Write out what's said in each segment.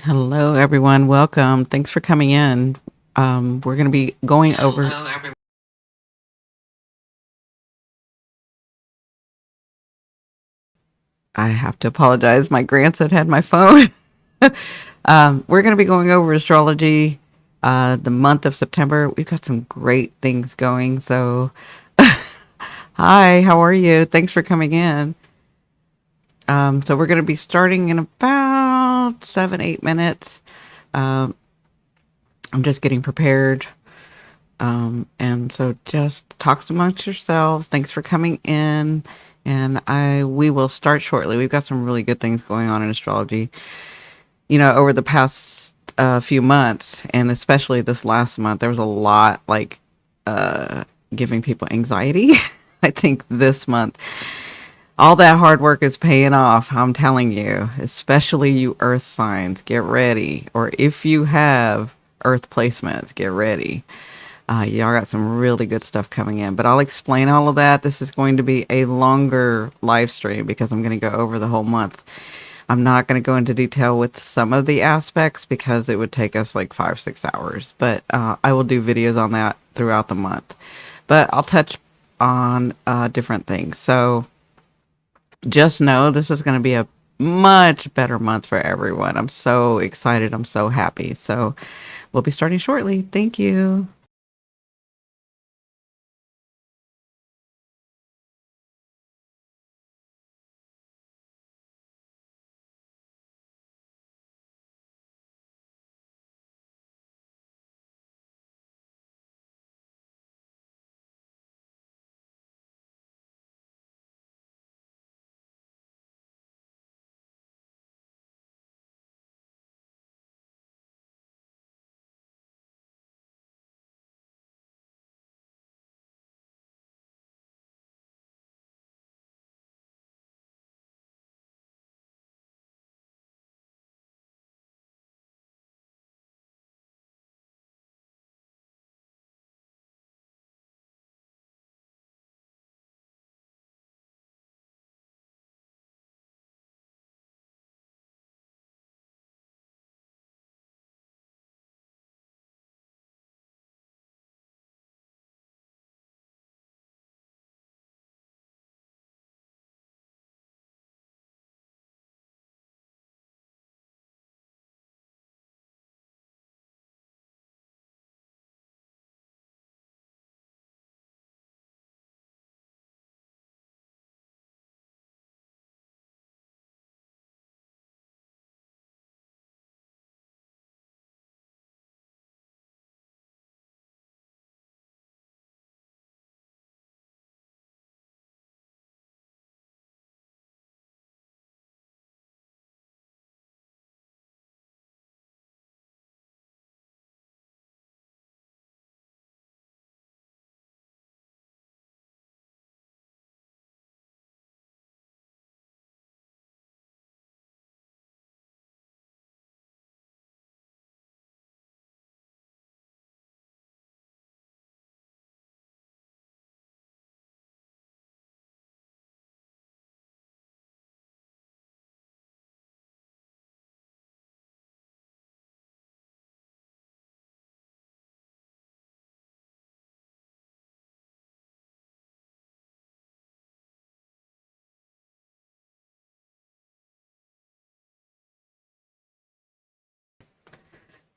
Hello, everyone. Welcome. Thanks for coming in. We're going to be going over. Hello, everyone. I have to apologize. My grandson had my phone. We're going to be going over astrology the month of September. We've got some great things going. So, hi, how are you? Thanks for coming in. So, we're going to be starting in about 7, 8 minutes. Um, I'm just getting prepared. And so just talks amongst yourselves. Thanks for coming in. And we will start shortly. We've got some really good things going on in astrology. Over the past few months, and especially this last month, there was a lot uh, giving people anxiety. I think this month, all that hard work is paying off. I'm telling you, especially you Earth signs, get ready. Or if you have Earth placements, get ready. Y'all got some really good stuff coming in, but I'll explain all of that. This is going to be a longer live stream because I'm going to go over the whole month. I'm not going to go into detail with some of the aspects because it would take us like 5, 6 hours, but I will do videos on that throughout the month. But I'll touch on different things. So just know this is going to be a much better month for everyone. I'm so excited. I'm so happy. So we'll be starting shortly. Thank you.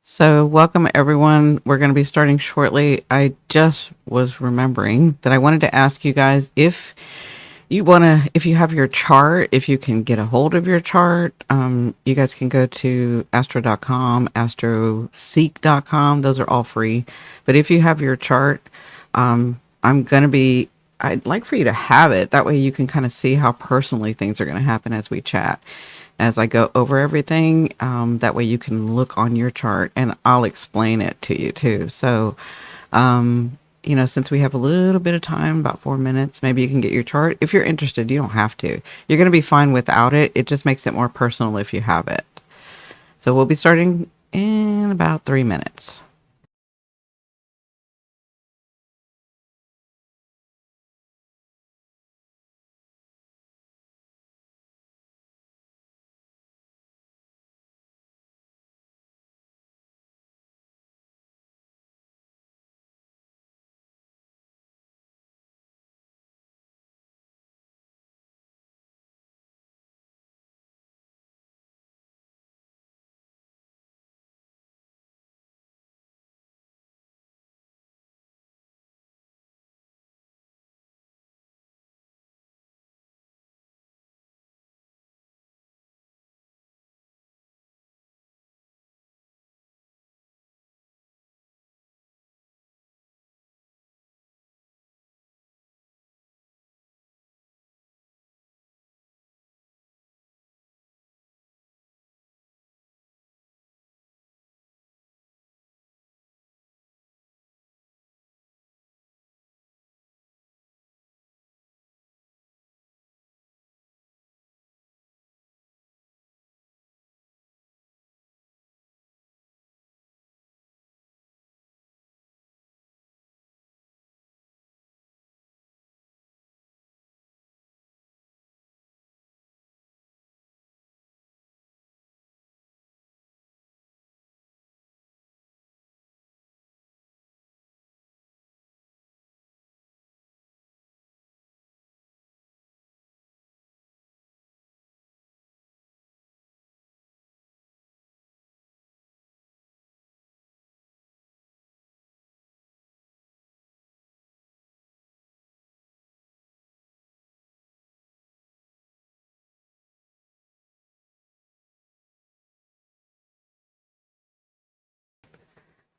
So, welcome everyone. We're going to be starting shortly. I just was remembering that I wanted to ask you guys if you have your chart, if you can get a hold of your chart, you guys can go to astro.com, astroseek.com. Those are all free. But if you have your chart, I'm going to be, I'd like for you to have it. That way you can kind of see how personally things are going to happen as we chat as I go over everything. That way you can look on your chart and I'll explain it to you too. So, since we have a little bit of time, about 4 minutes, maybe you can get your chart. If you're interested, you don't have to. You're going to be fine without it. It just makes it more personal if you have it. So we'll be starting in about 3 minutes.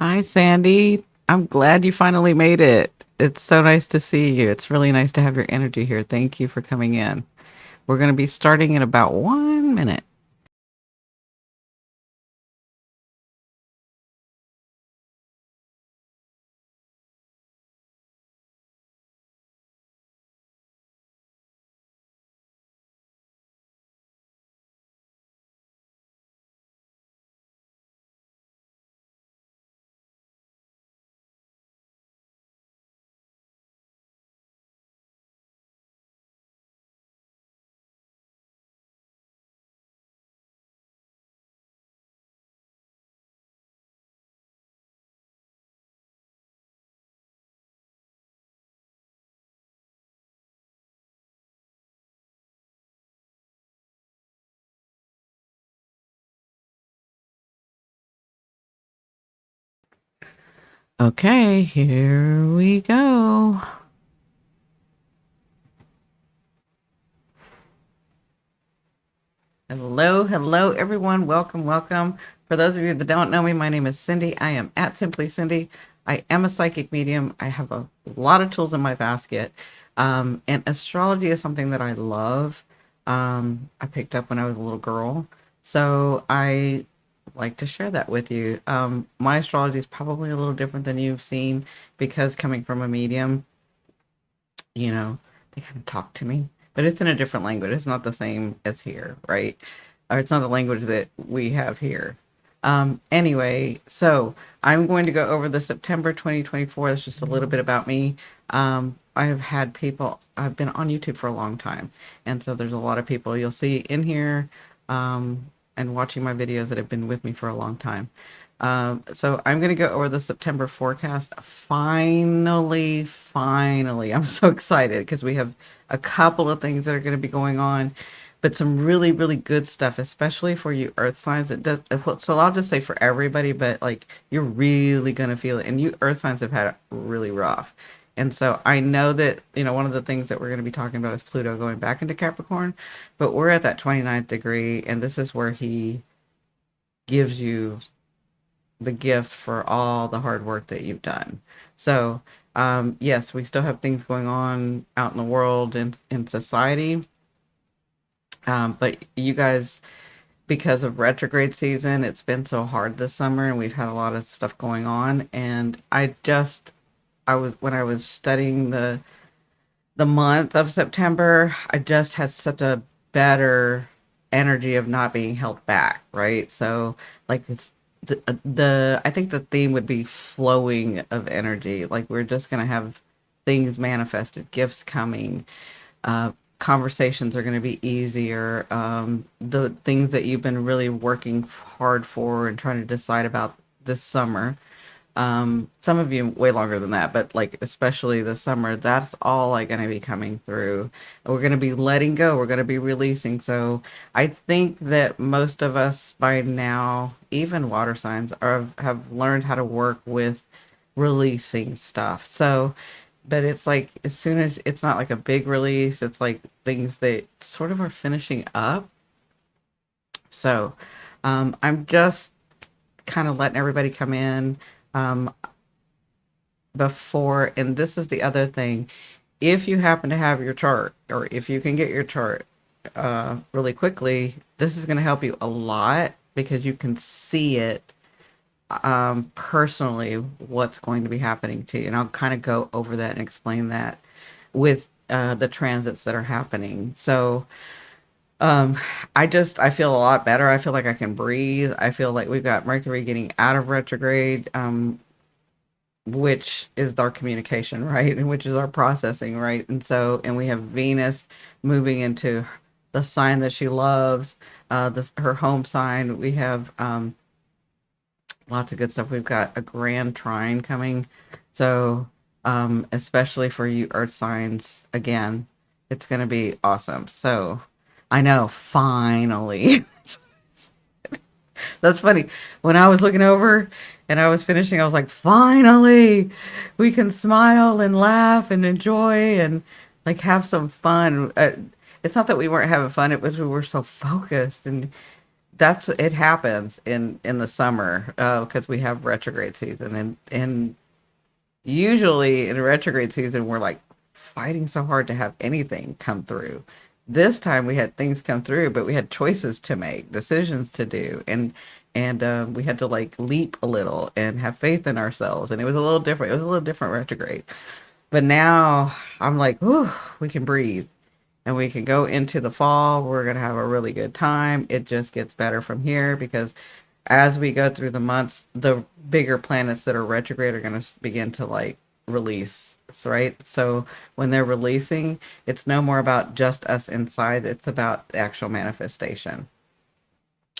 Hi, Sandy. I'm glad you finally made it. It's so nice to see you. It's really nice to have your energy here. Thank you for coming in. We're going to be starting in about 1 minute. Okay, here we go. Hello, hello, everyone. Welcome, welcome. For those of you that don't know me, my name is Cindy. I am at Simply Cindy. I am a psychic medium. I have a lot of tools in my basket. And astrology is something that I love. I picked up when I was a little girl. So I like to share that with you. My astrology is probably a little different than you've seen because coming from a medium, you know, they kind of talk to me, but it's in a different language. It's not the same as here, right? Or it's not the language that we have here. Anyway, so I'm going to go over the September 2024. That's just a little bit about me. I have had people, I've been on YouTube for a long time. And so there's a lot of people you'll see in here and watching my videos that have been with me for a long time. So I'm going to go over the September forecast. Finally, I'm so excited because we have a couple of things that are going to be going on, but some really, really good stuff, especially for you Earth signs. It does, so I'll just say for everybody, but like you're really going to feel it. And you Earth signs have had it really rough. And so I know that, one of the things that we're going to be talking about is Pluto going back into Capricorn, but we're at that 29th degree, and this is where he gives you the gifts for all the hard work that you've done. So, yes, we still have things going on out in the world and in society. But you guys, because of retrograde season, it's been so hard this summer and we've had a lot of stuff going on. And when I was studying the month of September, I just had such a better energy of not being held back, right? So like the I think the theme would be flowing of energy. Like we're just gonna have things manifested, gifts coming, conversations are gonna be easier. The things that you've been really working hard for and trying to decide about this summer, some of you way longer than that, but like especially the summer, that's all like going to be coming through. We're going to be letting go, we're going to be releasing. So I think that most of us by now, even water signs, have learned how to work with releasing stuff. So but it's like as soon as it's not like a big release, it's like things that sort of are finishing up. So I'm just kind of letting everybody come in. Um, Before, and this is the other thing, if you happen to have your chart or if you can get your chart really quickly, this is going to help you a lot because you can see it personally what's going to be happening to you, and I'll kind of go over that and explain that with the transits that are happening. So um I feel a lot better. I feel like I can breathe. I feel like we've got Mercury getting out of retrograde, which is our communication, right? And which is our processing, right? And so, and we have Venus moving into the sign that she loves, her home sign. We have lots of good stuff. We've got a Grand Trine coming. So, especially for you Earth signs, again, it's going to be awesome. So, I know, finally. That's funny. When I was looking over and I was finishing, I was like, finally, we can smile and laugh and enjoy and like have some fun. It's not that we weren't having fun, it was we were so focused. And That's it happens in the summer because we have retrograde season, and usually in retrograde season we're like fighting so hard to have anything come through. This time we had things come through, but we had choices to make, decisions to do, and we had to like leap a little and have faith in ourselves, and it was a little different. It was a little different retrograde, but now I'm like, whew, we can breathe and we can go into the fall. We're going to have a really good time. It just gets better from here because as we go through the months, the bigger planets that are retrograde are going to begin to like release, right? So when they're releasing, it's no more about just us inside, it's about the actual manifestation.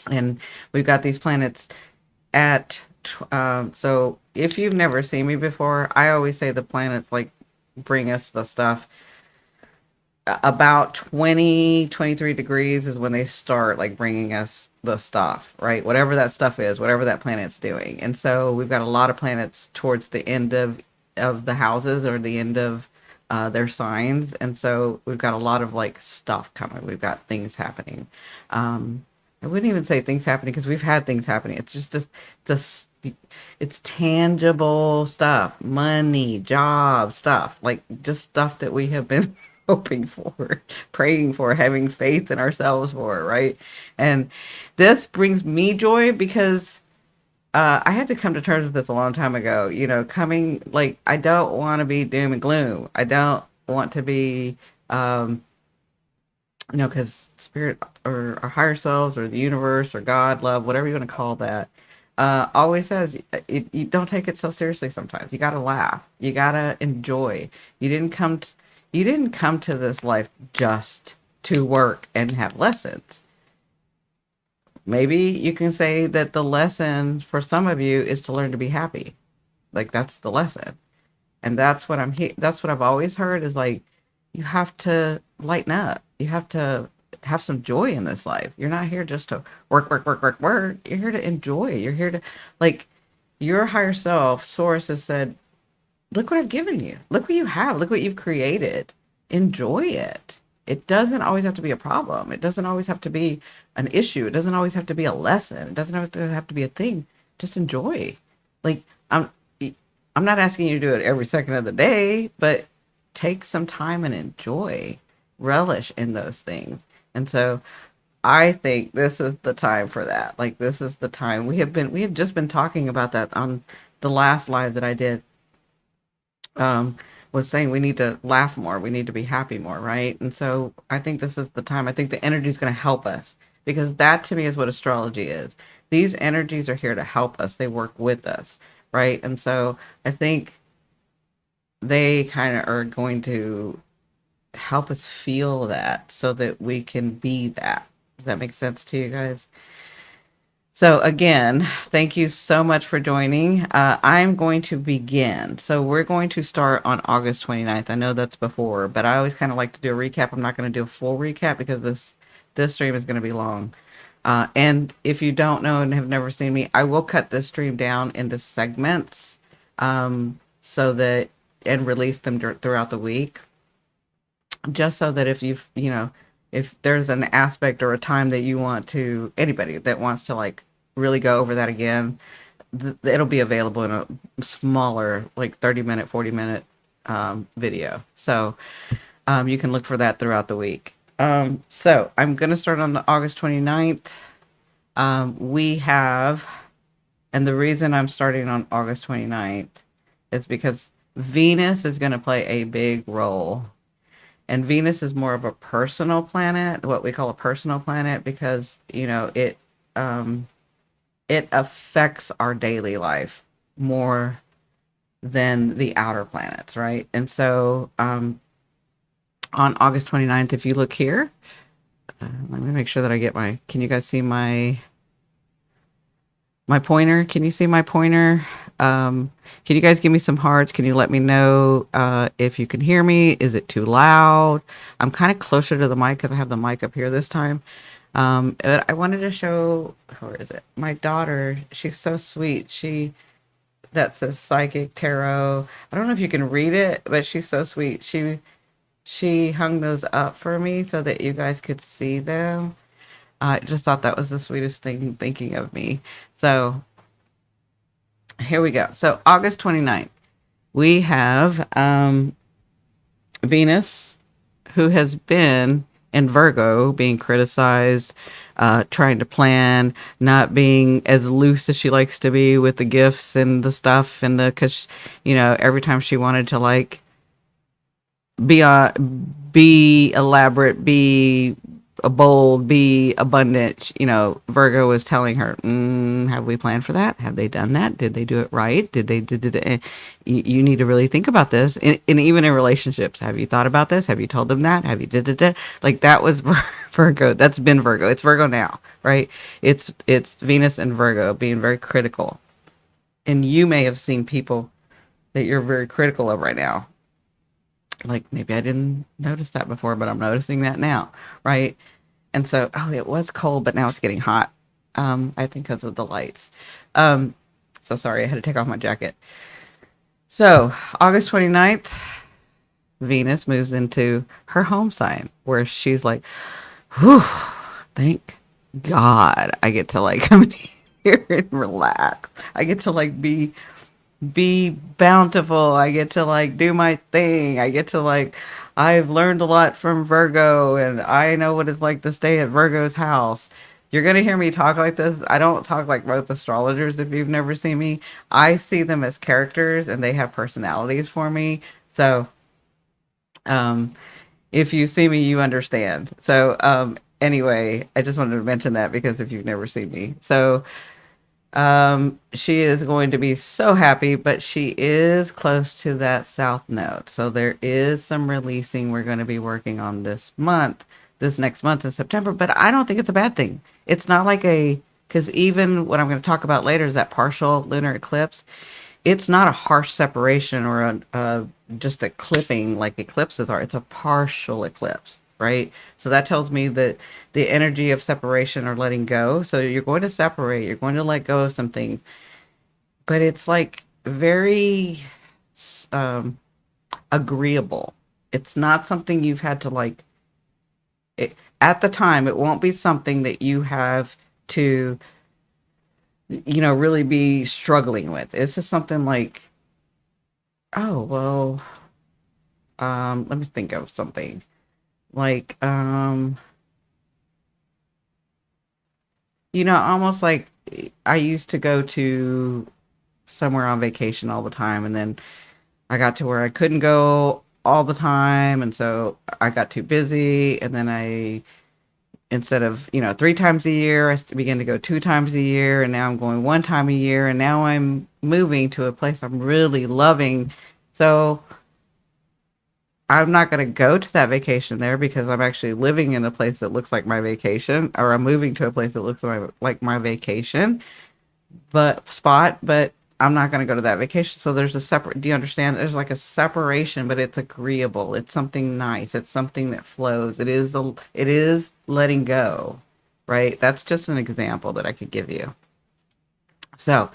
And we've got these planets at, so if you've never seen me before, I always say the planets like bring us the stuff about 20-23 degrees is when they start like bringing us the stuff, right? Whatever that stuff is, whatever that planet's doing. And so we've got a lot of planets towards the end of the houses or the end of their signs, and so we've got a lot of like stuff coming. We've got things happening. I wouldn't even say things happening because we've had things happening. It's just it's tangible stuff, money, job stuff, like just stuff that we have been hoping for, praying for, having faith in ourselves for, right? And this brings me joy because I had to come to terms with this a long time ago. You know, coming like I don't want to be doom and gloom. I don't want to be, because spirit or our higher selves or the universe or God, love, whatever you want to call that, always says you don't take it so seriously. Sometimes you got to laugh. You got to enjoy. You didn't come. You didn't come to this life just to work and have lessons. Maybe you can say that the lesson for some of you is to learn to be happy. Like that's the lesson. And that's what that's what I've always heard is like you have to lighten up. You have to have some joy in this life. You're not here just to work, work, work, work, work. You're here to enjoy. You're here to like your higher self, source has said, look what I've given you. Look what you have. Look what you've created. Enjoy it. It doesn't always have to be a problem. It doesn't always have to be an issue. It doesn't always have to be a lesson. It doesn't always have to be a thing. Just enjoy. Like I'm not asking you to do it every second of the day, but take some time and enjoy, relish in those things. And so I think this is the time for that. Like this is the time we have just been talking about that on the last live that I did. Was saying we need to laugh more, we need to be happy more, right? And so I think this is the time. I think the energy is going to help us because that to me is what astrology is. These energies are here to help us. They work with us, right? And so I think they kind of are going to help us feel that so that we can be that. Does that make sense to you guys? So again, thank you so much for joining. I'm going to begin. So we're going to start on August 29th. I know that's before, but I always kind of like to do a recap. I'm not going to do a full recap because this stream is going to be long. And if you don't know and have never seen me, I will cut this stream down into segments so that and release them throughout the week. Just so that if if there's an aspect or a time that you want to, anybody that wants to like really go over that again, it'll be available in a smaller, like 30-minute, 40-minute video. So you can look for that throughout the week. So I'm going to start on the August 29th. We have, and the reason I'm starting on August 29th is because Venus is going to play a big role. And Venus is more of a personal planet, what we call a personal planet, because, it affects our daily life more than the outer planets, right? And so on August 29th, if you look here, let me make sure that I get can you guys see my pointer? Can you see my pointer? Can you guys give me some hearts? Can you let me know if you can hear me? Is it too loud? I'm kind of closer to the mic because I have the mic up here this time. But I wanted to show, where is it? My daughter, she's so sweet. That says Psychic Tarot. I don't know if you can read it, but she's so sweet. She hung those up for me so that you guys could see them. I just thought that was the sweetest thing thinking of me. So here we go. So August 29th, we have Venus, who has been in Virgo, being criticized, trying to plan, not being as loose as she likes to be with the gifts and the stuff, and because every time she wanted to like be be elaborate, be a bold, be abundant. Virgo was telling her, have we planned for that? Have they done that? Did they do it right? Did they did it? You need to really think about this. And even in relationships, have you thought about this? Have you told them that? Have you did it? Like that was Virgo. That's been Virgo. It's Virgo now, right? It's Venus and Virgo being very critical. And you may have seen people that you're very critical of right now. Like maybe I didn't notice that before, but I'm noticing that now, right? And so, it was cold, but now it's getting hot. I think because of the lights. So sorry, I had to take off my jacket. So August 29th, Venus moves into her home sign where she's like, whew, thank God I get to like come in here and relax. I get to like be bountiful. I get to like do my thing. I get to like, I've learned a lot from Virgo and I know what it's like to stay at Virgo's house. You're going to hear me talk like this. I don't talk like most astrologers. If you've never seen me, I see them as characters and they have personalities for me. So, if you see me, you understand. So, anyway, I just wanted to mention that because if you've never seen me, so, she is going to be so happy, but she is close to that south node. So there is some releasing we're going to be working on this next month in September, but I don't think it's a bad thing. It's not like because even what I'm going to talk about later is that partial lunar eclipse. It's not a harsh separation or just a clipping like eclipses are. It's a partial eclipse. Right? So that tells me that the energy of separation or letting go. So you're going to separate, you're going to let go of some things, but it's like very agreeable. It's not something you've had to like, at the time, it won't be something that you have to, really be struggling with. It's just something like, oh, well, let me think of something. Like, almost like I used to go to somewhere on vacation all the time, and then I got to where I couldn't go all the time, and so I got too busy, and then instead of, 3 times a year, I began to go 2 times a year, and now I'm going 1 time a year, and now I'm moving to a place I'm really loving. So I'm not going to go to that vacation there because I'm actually living in a place that looks like my vacation, or I'm moving to a place that looks like my vacation, but I'm not going to go to that vacation. So there's do you understand? There's like a separation, but it's agreeable. It's something nice. It's something that flows. It is letting go, right? That's just an example that I could give you. So,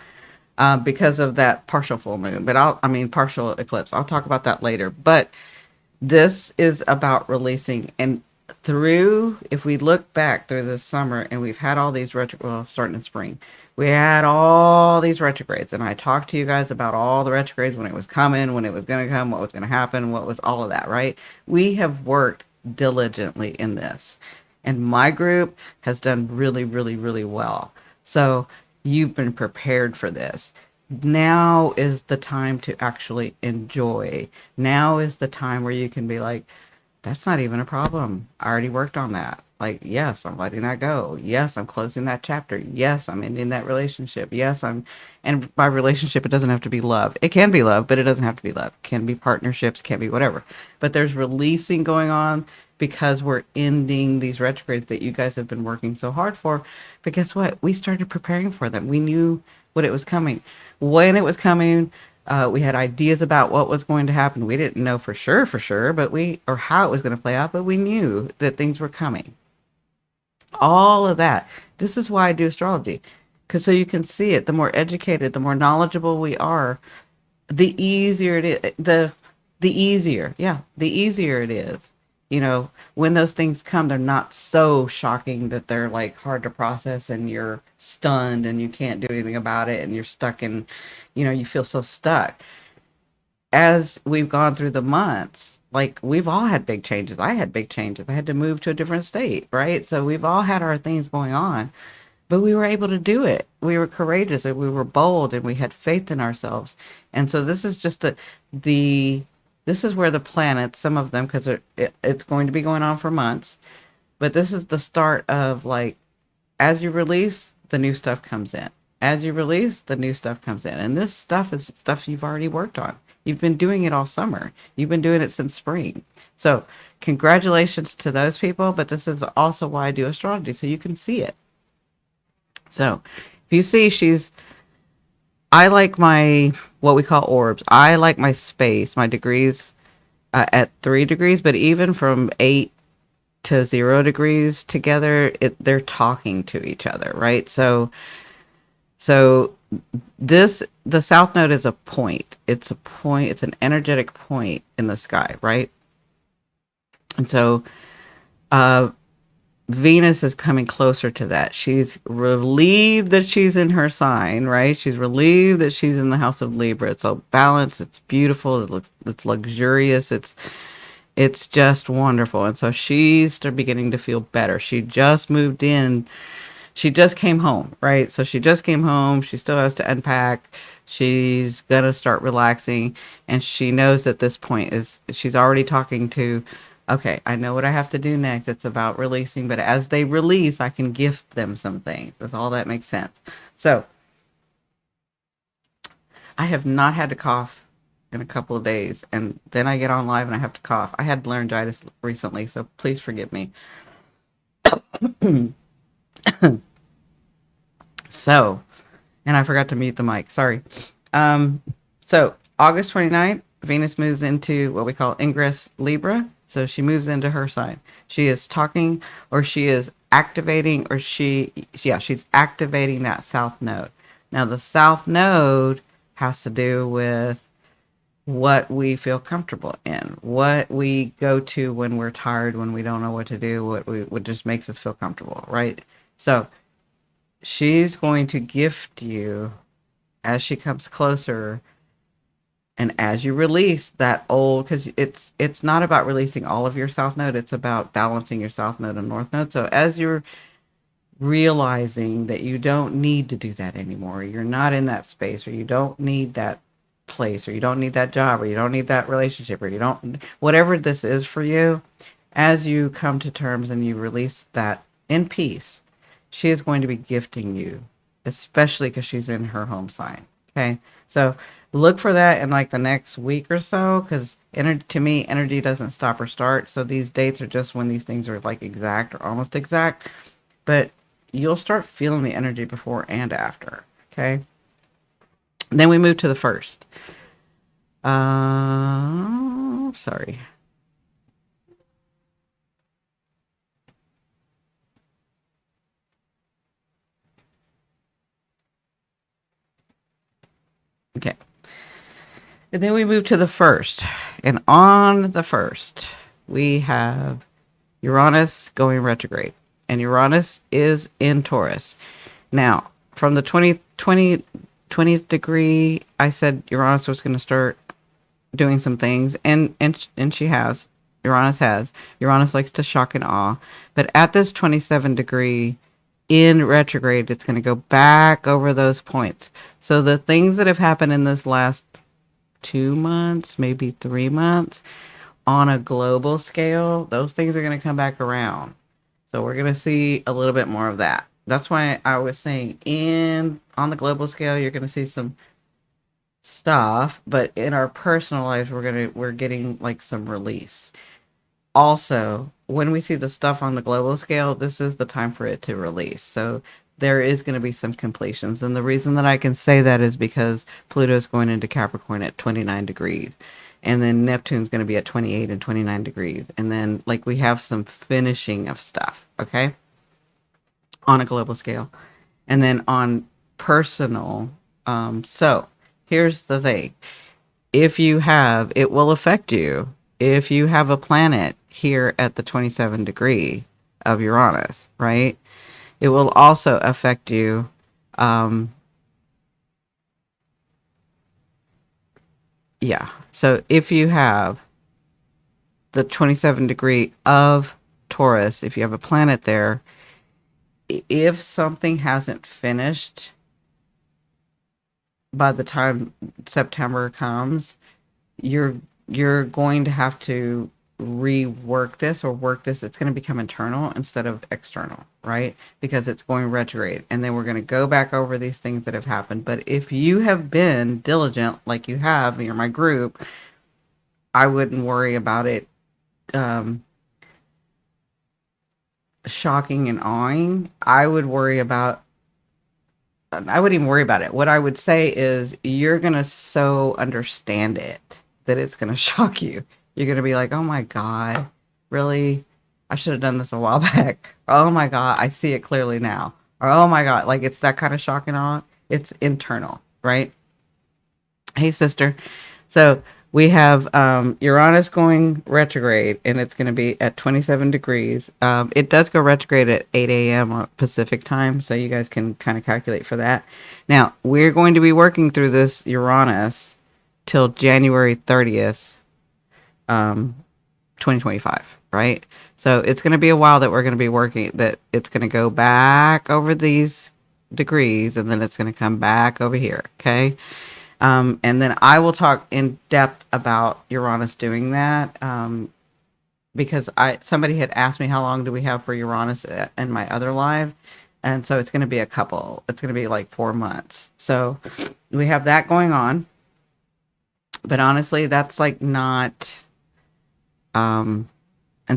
because of that partial full moon, partial eclipse, I'll talk about that later, but this is about releasing. And if we look back through the summer, and we've had all these starting in spring, we had all these retrogrades, and I talked to you guys about all the retrogrades, when it was coming, when it was going to come, what was going to happen, what was all of that, right? We have worked diligently in this, and my group has done really, really, really well. So you've been prepared for this. Now is the time to actually enjoy. Now is the time where you can be like, that's not even a problem. I already worked on that. Like, yes, I'm letting that go. Yes, I'm closing that chapter. Yes, I'm ending that relationship. And by relationship, it doesn't have to be love. It can be love, but it doesn't have to be love. It can be partnerships, can be whatever. But there's releasing going on because we're ending these retrogrades that you guys have been working so hard for. But guess what? We started preparing for them. We knew what it was coming. When it was coming, we had ideas about what was going to happen. We didn't know for sure, or how it was going to play out, but we knew that things were coming. All of that. This is why I do astrology, because so you can see it. The more educated, the more knowledgeable we are, the easier it is. The easier it is when those things come, they're not so shocking that they're like hard to process and you're stunned and you can't do anything about it and you're stuck in, you feel so stuck. As we've gone through the months, like we've all had big changes. I had big changes. I had to move to a different state, right? So we've all had our things going on, but we were able to do it. We were courageous and we were bold and we had faith in ourselves. And so this is just the this is where the planets, some of them, because it's going to be going on for months, but this is the start of like, as you release, the new stuff comes in. As you release, the new stuff comes in. And this stuff is stuff you've already worked on. You've been doing it all summer. You've been doing it since spring. So congratulations to those people. But this is also why I do astrology, so you can see it. So if you see I like my, what we call orbs. I like my space, my degrees at 3 degrees, but even from 8 to 0 degrees together, they're talking to each other, right? So the South Node is a point. It's a point. It's an energetic point in the sky, right? And so Venus is coming closer to that. She's relieved that she's in her sign, right? She's relieved that she's in the house of Libra. It's all balanced. It's beautiful. It's luxurious. It's just wonderful. And so she's beginning to feel better. She just moved in. She just came home, right? So she just came home. She still has to unpack. She's going to start relaxing. And she knows at this point she's already talking to, okay, I know what I have to do next. It's about releasing. But as they release, I can gift them some things. Does all that make sense? So I have not had to cough in a couple of days. And then I get on live and I have to cough. I had laryngitis recently, so please forgive me. So, and I forgot to mute the mic. Sorry. So August 29th, Venus moves into what we call ingress Libra. So she moves into her sign. She is talking, or she is activating, or she's activating that South Node. Now the South Node has to do with what we feel comfortable in, what we go to when we're tired, when we don't know what to do, what just makes us feel comfortable, right? So she's going to gift you as she comes closer, and as you release that old, because it's not about releasing all of your South Node, it's about balancing your South Node and North Node. So as you're realizing that you don't need to do that anymore, you're not in that space, or you don't need that place, or you don't need that job, or you don't need that relationship, or you don't, whatever this is for you, as you come to terms and you release that in peace, she is going to be gifting you, especially because she's in her home sign. Okay, so look for that in like the next week or so, because to me, energy doesn't stop or start. So these dates are just when these things are like exact or almost exact, but you'll start feeling the energy before and after. Okay. Then we move to the first. Sorry. Okay. And then we move to the first. And on the first, we have Uranus going retrograde. And Uranus is in Taurus. Now, from the 20th degree, I said Uranus was going to start doing some things. And she has. Uranus has. Uranus likes to shock and awe. But at this 27 degree in retrograde, it's going to go back over those points. So the things that have happened in this last 2 months, maybe 3 months, on a global scale, those things are going to come back around. So we're going to see a little bit more of that. That's why I was saying on the global scale, you're going to see some stuff, but in our personal lives, we're getting like some release. Also, when we see the stuff on the global scale, this is the time for it to release. So there is going to be some completions. And the reason that I can say that is because Pluto is going into Capricorn at 29 degrees. And then Neptune's going to be at 28 and 29 degrees. And then like we have some finishing of stuff, okay? On a global scale. And then on personal, so here's the thing. It will affect you. If you have a planet here at the 27 degree of Uranus, right? It will also affect you. Yeah. So if you have the 27 degree of Taurus, if you have a planet there, if something hasn't finished by the time September comes, you're going to have to rework this or work this. It's going to become internal instead of external, right? Because it's going retrograde. And then we're going to go back over these things that have happened. But if you have been diligent, like you have, you're my group, I wouldn't worry about it shocking and awing. I wouldn't even worry about it. What I would say is you're going to so understand it that it's going to shock you. You're going to be like, oh my God, really? I should have done this a while back. Or, oh my God, I see it clearly now. Or, oh my God, like it's that kind of shock and awe. It's internal, right? Hey, sister. So we have Uranus going retrograde, and it's going to be at 27 degrees. It does go retrograde at 8 a.m. Pacific time, so you guys can kind of calculate for that. Now, we're going to be working through this Uranus till January 30th, 2025, right? So it's going to be a while that we're going to be working, that it's going to go back over these degrees, and then it's going to come back over here, okay? And then I will talk in depth about Uranus doing that, because somebody had asked me how long do we have for Uranus in my other live, and so it's going to be it's going to be like 4 months. So we have that going on, but honestly, that's like not, and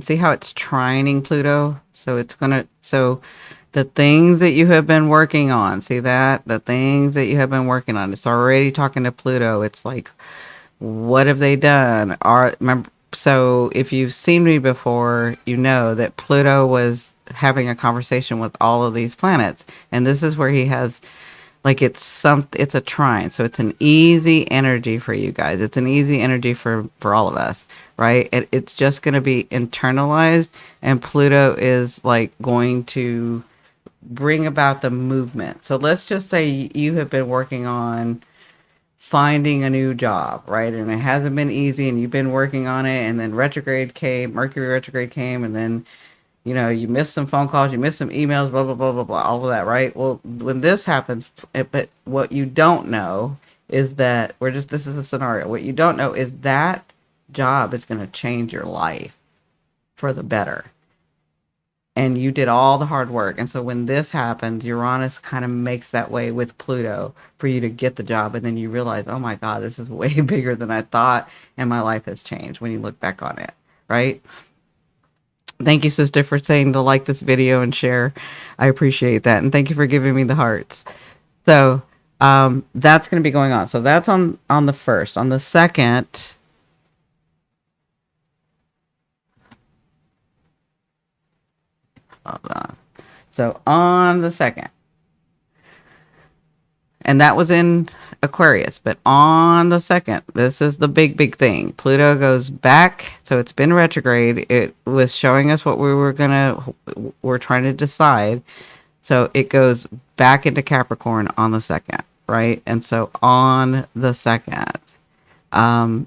see how it's trining Pluto. So the things that you have been working on, see that? The things that you have been working on, it's already talking to Pluto. It's like, what have they done? So if you've seen me before, you know that Pluto was having a conversation with all of these planets. And this is where he has, like, it's a trine. So it's an easy energy for you guys. It's an easy energy for all of us, right? It's just going to be internalized. And Pluto is like going to bring about the movement. So let's just say you have been working on finding a new job, right? And it hasn't been easy, and you've been working on it, and then Mercury retrograde came, and then, you know, you missed some phone calls, you missed some emails, blah, blah, blah, blah, blah, all of that, right? Well, when this happens, but what you don't know is that this is a scenario. What you don't know is that job is going to change your life for the better. And you did all the hard work. And so when this happens, Uranus kind of makes that way with Pluto for you to get the job. And then you realize, oh my God, this is way bigger than I thought. And my life has changed when you look back on it, right? Thank you, sister, for saying to like this video and share. I appreciate that. And thank you for giving me the hearts. So that's going to be going on. So that's on the 1st. On the 2nd, hold on. So on the 2nd, and that was in Aquarius, but on the 2nd, this is the big thing. Pluto goes back. So it's been retrograde. It was showing us what we're trying to decide. So it goes back into Capricorn on the 2nd, right? And so on the 2nd,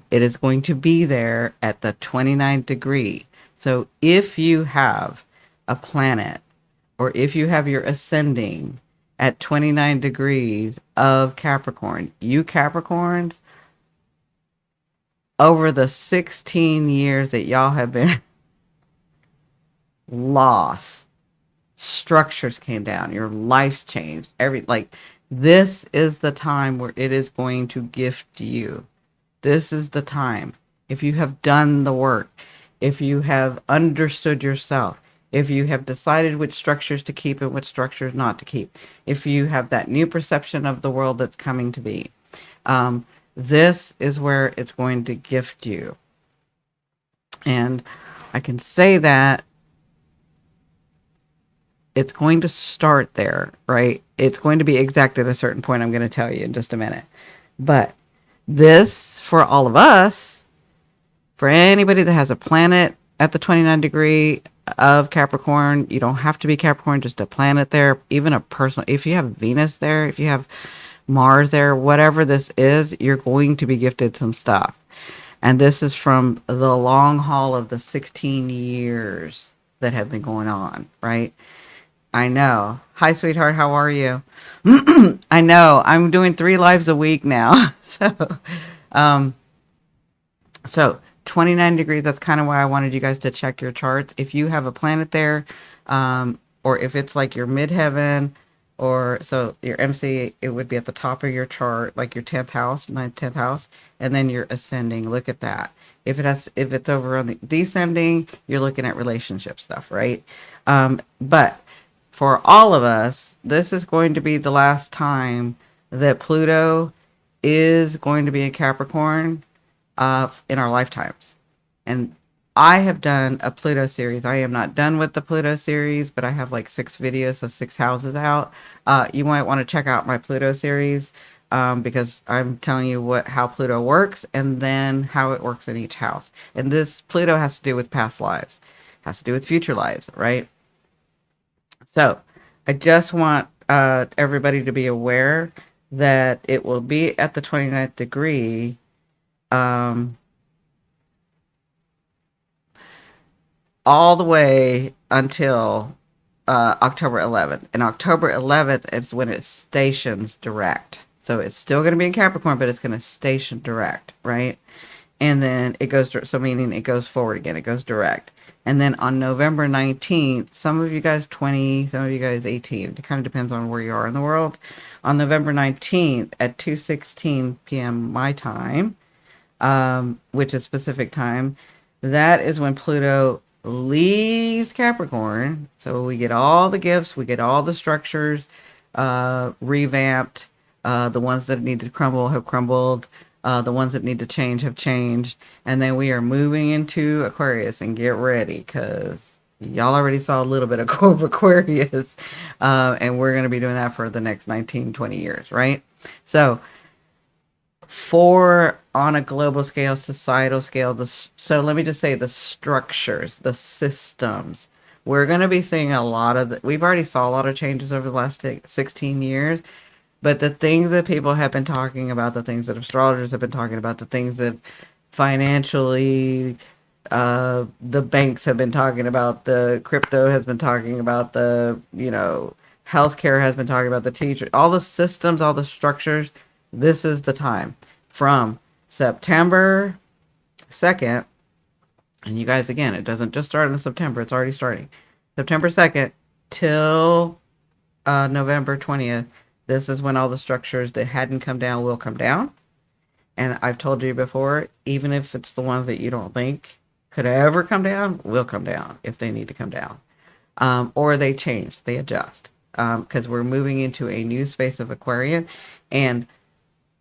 it is going to be there at the 29th degree. So if you have a planet, or if you have your ascending at 29 degrees of Capricorn, you Capricorns, over the 16 years that y'all have been lost, structures came down, your life's changed, this is the time where it is going to gift you. This is the time. If you have done the work, if you have understood yourself, if you have decided which structures to keep and which structures not to keep, if you have that new perception of the world that's coming to be, this is where it's going to gift you. And I can say that it's going to start there, right? It's going to be exact at a certain point. I'm going to tell you in just a minute. But this, for all of us, for anybody that has a planet at the 29 degree of Capricorn. You don't have to be Capricorn, just a planet there, even a personal. If you have Venus there, if you have Mars there, whatever this is, you're going to be gifted some stuff. And this is from the long haul of the 16 years that have been going on, right? I know. Hi, sweetheart. How are you? I know. I'm doing 3 lives a week now. Um, so 29 degrees, that's kind of why I wanted you guys to check your charts. If you have a planet there, or if it's like your midheaven, or so your MC, it would be at the top of your chart, like your 10th house, 9th, 10th house, and then your ascending. Look at that. If it's over on the descending, you're looking at relationship stuff, right? But for all of us, this is going to be the last time that Pluto is going to be in Capricorn in our lifetimes. And I have done a Pluto series. I am not done with the Pluto series, but I have like 6 videos, so 6 houses out. You might want to check out my Pluto series because I'm telling you how Pluto works and then how it works in each house. And this Pluto has to do with past lives, has to do with future lives, right? So I just want everybody to be aware that it will be at the 29th degree. All the way until October 11th. And October 11th is when it stations direct. So it's still going to be in Capricorn, but it's going to station direct, right? And then it goes, so meaning it goes forward again, it goes direct. And then on November 19th, some of you guys 20, some of you guys 18. It kind of depends on where you are in the world. On November 19th at 2:16 p.m. my time, which is Pacific time, that is when Pluto leaves Capricorn. So we get all the gifts, we get all the structures revamped. The ones that need to crumble have crumbled. The ones that need to change have changed. And then we are moving into Aquarius, and get ready because y'all already saw a little bit of Aquarius. And we're going to be doing that for the next 19, 20 years, right? So for on a global scale, societal scale, so let me just say the structures, the systems. We're going to be seeing a lot of we've already saw a lot of changes over the last 16 years, but the things that people have been talking about, the things that astrologers have been talking about, the things that financially the banks have been talking about, the crypto has been talking about, the healthcare has been talking about, the teacher, all the systems, all the structures. This is the time from September 2nd, and you guys, again, it doesn't just start in September, it's already starting. September 2nd till November 20th, this is when all the structures that hadn't come down will come down. And I've told you before, even if it's the ones that you don't think could ever come down, will come down if they need to come down. Or they change, they adjust. Because we're moving into a new space of Aquarian, and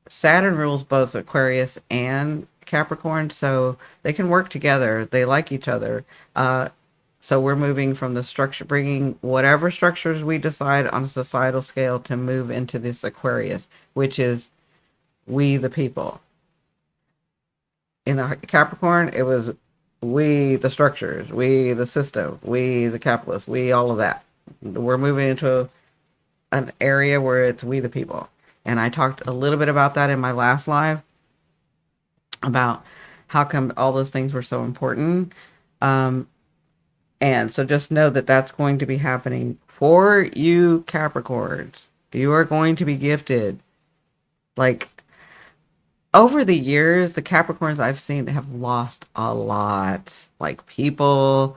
Saturn rules both Aquarius and Capricorn, so they can work together. They like each other. So we're moving from the structure, bringing whatever structures we decide on a societal scale to move into this Aquarius, which is we the people. In a Capricorn, it was we the structures, we the system, we the capitalists, we all of that. We're moving into an area where it's we the people. And I talked a little bit about that in my last live, about how come all those things were so important. And so just know that that's going to be happening for you Capricorns. You are going to be gifted. Like, over the years, the Capricorns I've seen have lost a lot. Like, people,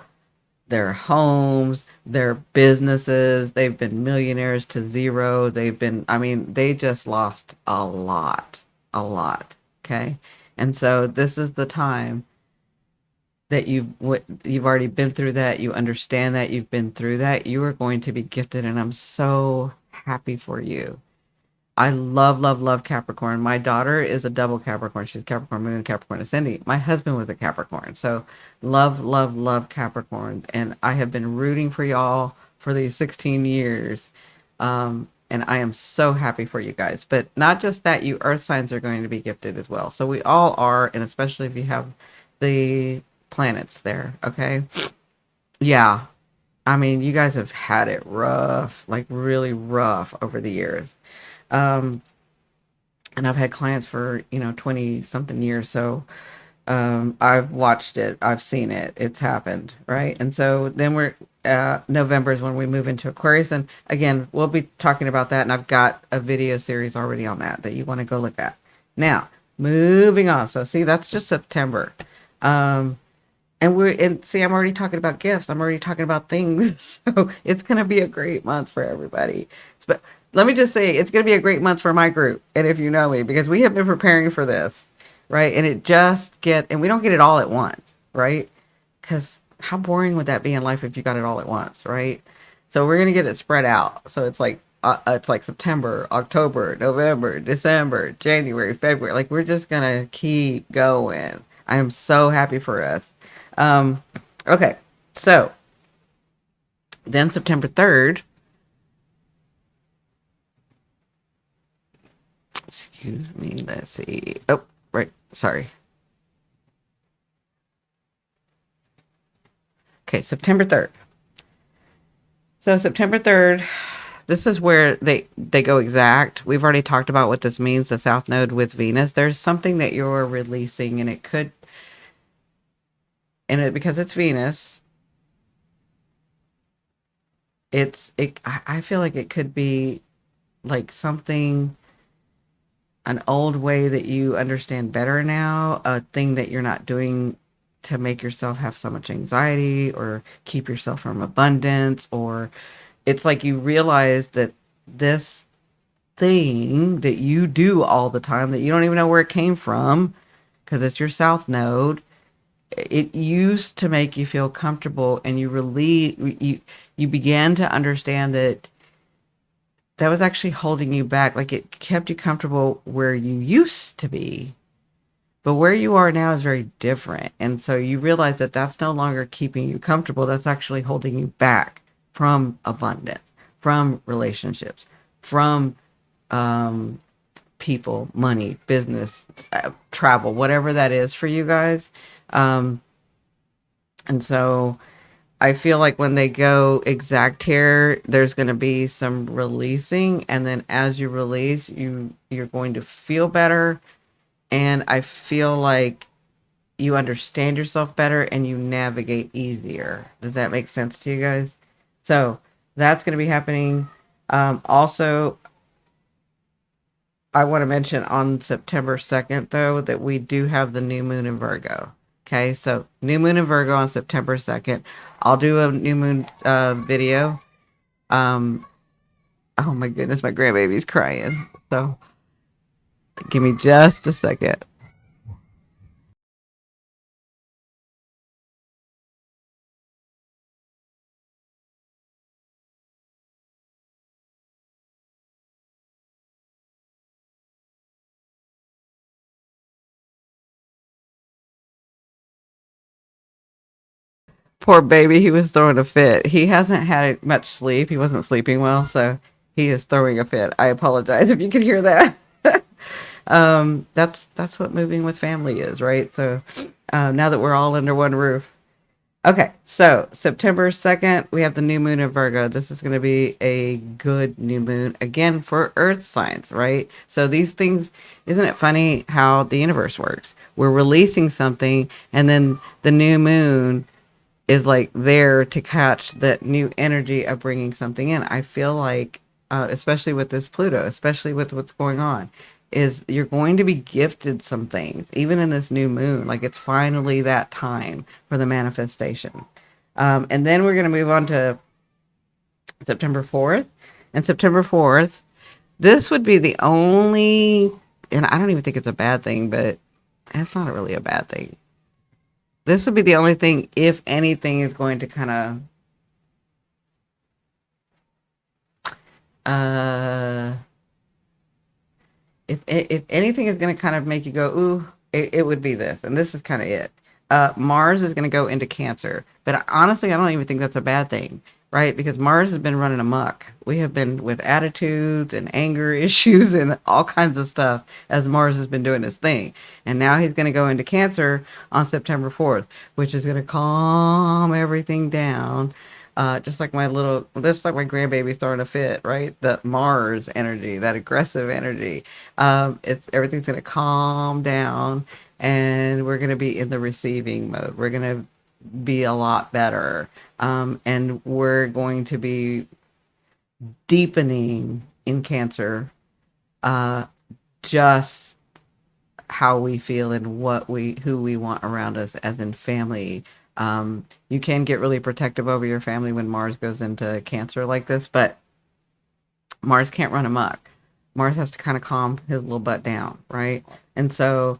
their homes, their businesses, they've been millionaires to zero. They just lost a lot, okay? And so this is the time that you've already been through that, you understand that, you've been through that, you are going to be gifted, and I'm so happy for you. I love Capricorn. My daughter is a double Capricorn. She's Capricorn Moon, Capricorn Ascending. My husband was a Capricorn. So love Capricorn. And I have been rooting for y'all for these 16 years. And I am so happy for you guys. But not just that, you earth signs are going to be gifted as well. So we all are, and especially if you have the planets there. Okay. Yeah. I mean, you guys have had it rough, like really rough over the years. Um, and I've had clients for, 20 something years. So I've watched it, I've seen it, it's happened, right? And so then November is when we move into Aquarius. And again, we'll be talking about that. And I've got a video series already on that you want to go look at. Now, moving on. So see, that's just September. Um, and see, I'm already talking about gifts. I'm already talking about things. So it's going to be a great month for everybody. But let me just say, it's going to be a great month for my group. And if you know me, because we have been preparing for this, right? And and we don't get it all at once, right? Because how boring would that be in life if you got it all at once, right? So we're going to get it spread out. So it's like September, October, November, December, January, February. Like we're just going to keep going. I am so happy for us. Okay, so then September 3rd, excuse me, let's see. Oh, right, sorry. Okay, September 3rd. So September 3rd, this is where they go exact. We've already talked about what this means, the South Node with Venus. There's something that you're releasing, and because it's Venus, I feel like it could be like something, an old way that you understand better now, a thing that you're not doing to make yourself have so much anxiety or keep yourself from abundance, or it's like you realize that this thing that you do all the time that you don't even know where it came from because it's your South Node, it used to make you feel comfortable, and you began to understand that was actually holding you back. Like it kept you comfortable where you used to be, but where you are now is very different. And so you realize that that's no longer keeping you comfortable. That's actually holding you back from abundance, from relationships, from people, money, business, travel, whatever that is for you guys. And so I feel like when they go exact here, there's going to be some releasing, and then as you release, you're going to feel better, and I feel like you understand yourself better and you navigate easier. Does that make sense to you guys? So that's going to be happening. Also, I want to mention on September 2nd, though, that we do have the new moon in Virgo. Okay, so new moon in Virgo on September 2nd. I'll do a new moon video. Oh my goodness, my grandbaby's crying. So give me just a second. Poor baby, he was throwing a fit. He hasn't had much sleep. He wasn't sleeping well, so he is throwing a fit. I apologize if you could hear that. That's what moving with family is, right? So now that we're all under one roof. Okay, so September 2nd, we have the new moon in Virgo. This is going to be a good new moon, again, for earth signs, right? So these things, isn't it funny how the universe works? We're releasing something, and then the new moon is like there to catch that new energy of bringing something in. I feel like, especially with this Pluto, especially with what's going on, is you're going to be gifted some things, even in this new moon. Like it's finally that time for the manifestation. And then we're going to move on to September 4th. And September 4th, this would be the only, and I don't even think it's a bad thing, but it's not really a bad thing. This would be the only thing, if anything, is going to kind of, if anything is going to kind of make you go, ooh, it would be this. And this is kind of it. Mars is going to go into Cancer. But honestly, I don't even think that's a bad thing, right? Because Mars has been running amok. We have been with attitudes and anger issues and all kinds of stuff as Mars has been doing his thing. And now he's going to go into Cancer on September 4th, which is going to calm everything down. Just like my grandbaby starting to fit, right? The Mars energy, that aggressive energy. It's everything's going to calm down, and we're going to be in the receiving mode. We're going to be a lot better. And we're going to be deepening in Cancer, uh, just how we feel and who we want around us, as in family. You can get really protective over your family when Mars goes into Cancer like this, but Mars can't run amok. Mars has to kind of calm his little butt down, right? And so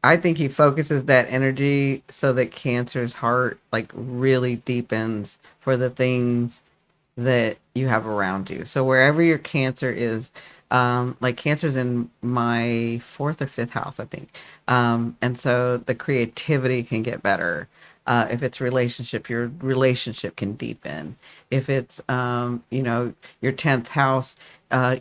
I think he focuses that energy so that Cancer's heart like really deepens for the things that you have around you. So wherever your Cancer is, like Cancer's in my fourth or fifth house, I think. And so the creativity can get better. If it's relationship, your relationship can deepen. If it's, your 10th house,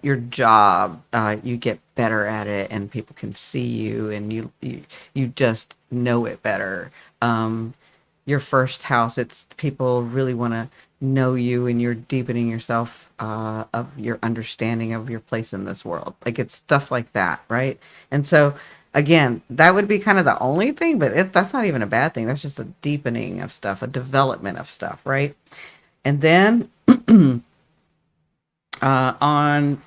your job, you get better at it and people can see you and you just know it better. Your first house, it's people really want to know you and you're deepening yourself, of your understanding of your place in this world. Like it's stuff like that, right? And so again, that would be kind of the only thing, but that's not even a bad thing. That's just a deepening of stuff, a development of stuff, right? And then on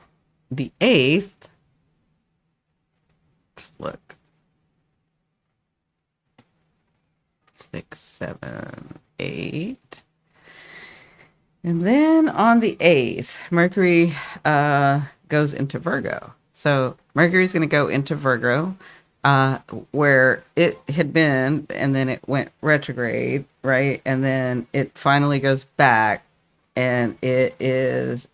the 8th, let's look, 6, 7, 8. And then on the 8th, Mercury goes into Virgo. So Mercury's going to go into Virgo, where it had been, and then it went retrograde, right? And then it finally goes back, and it is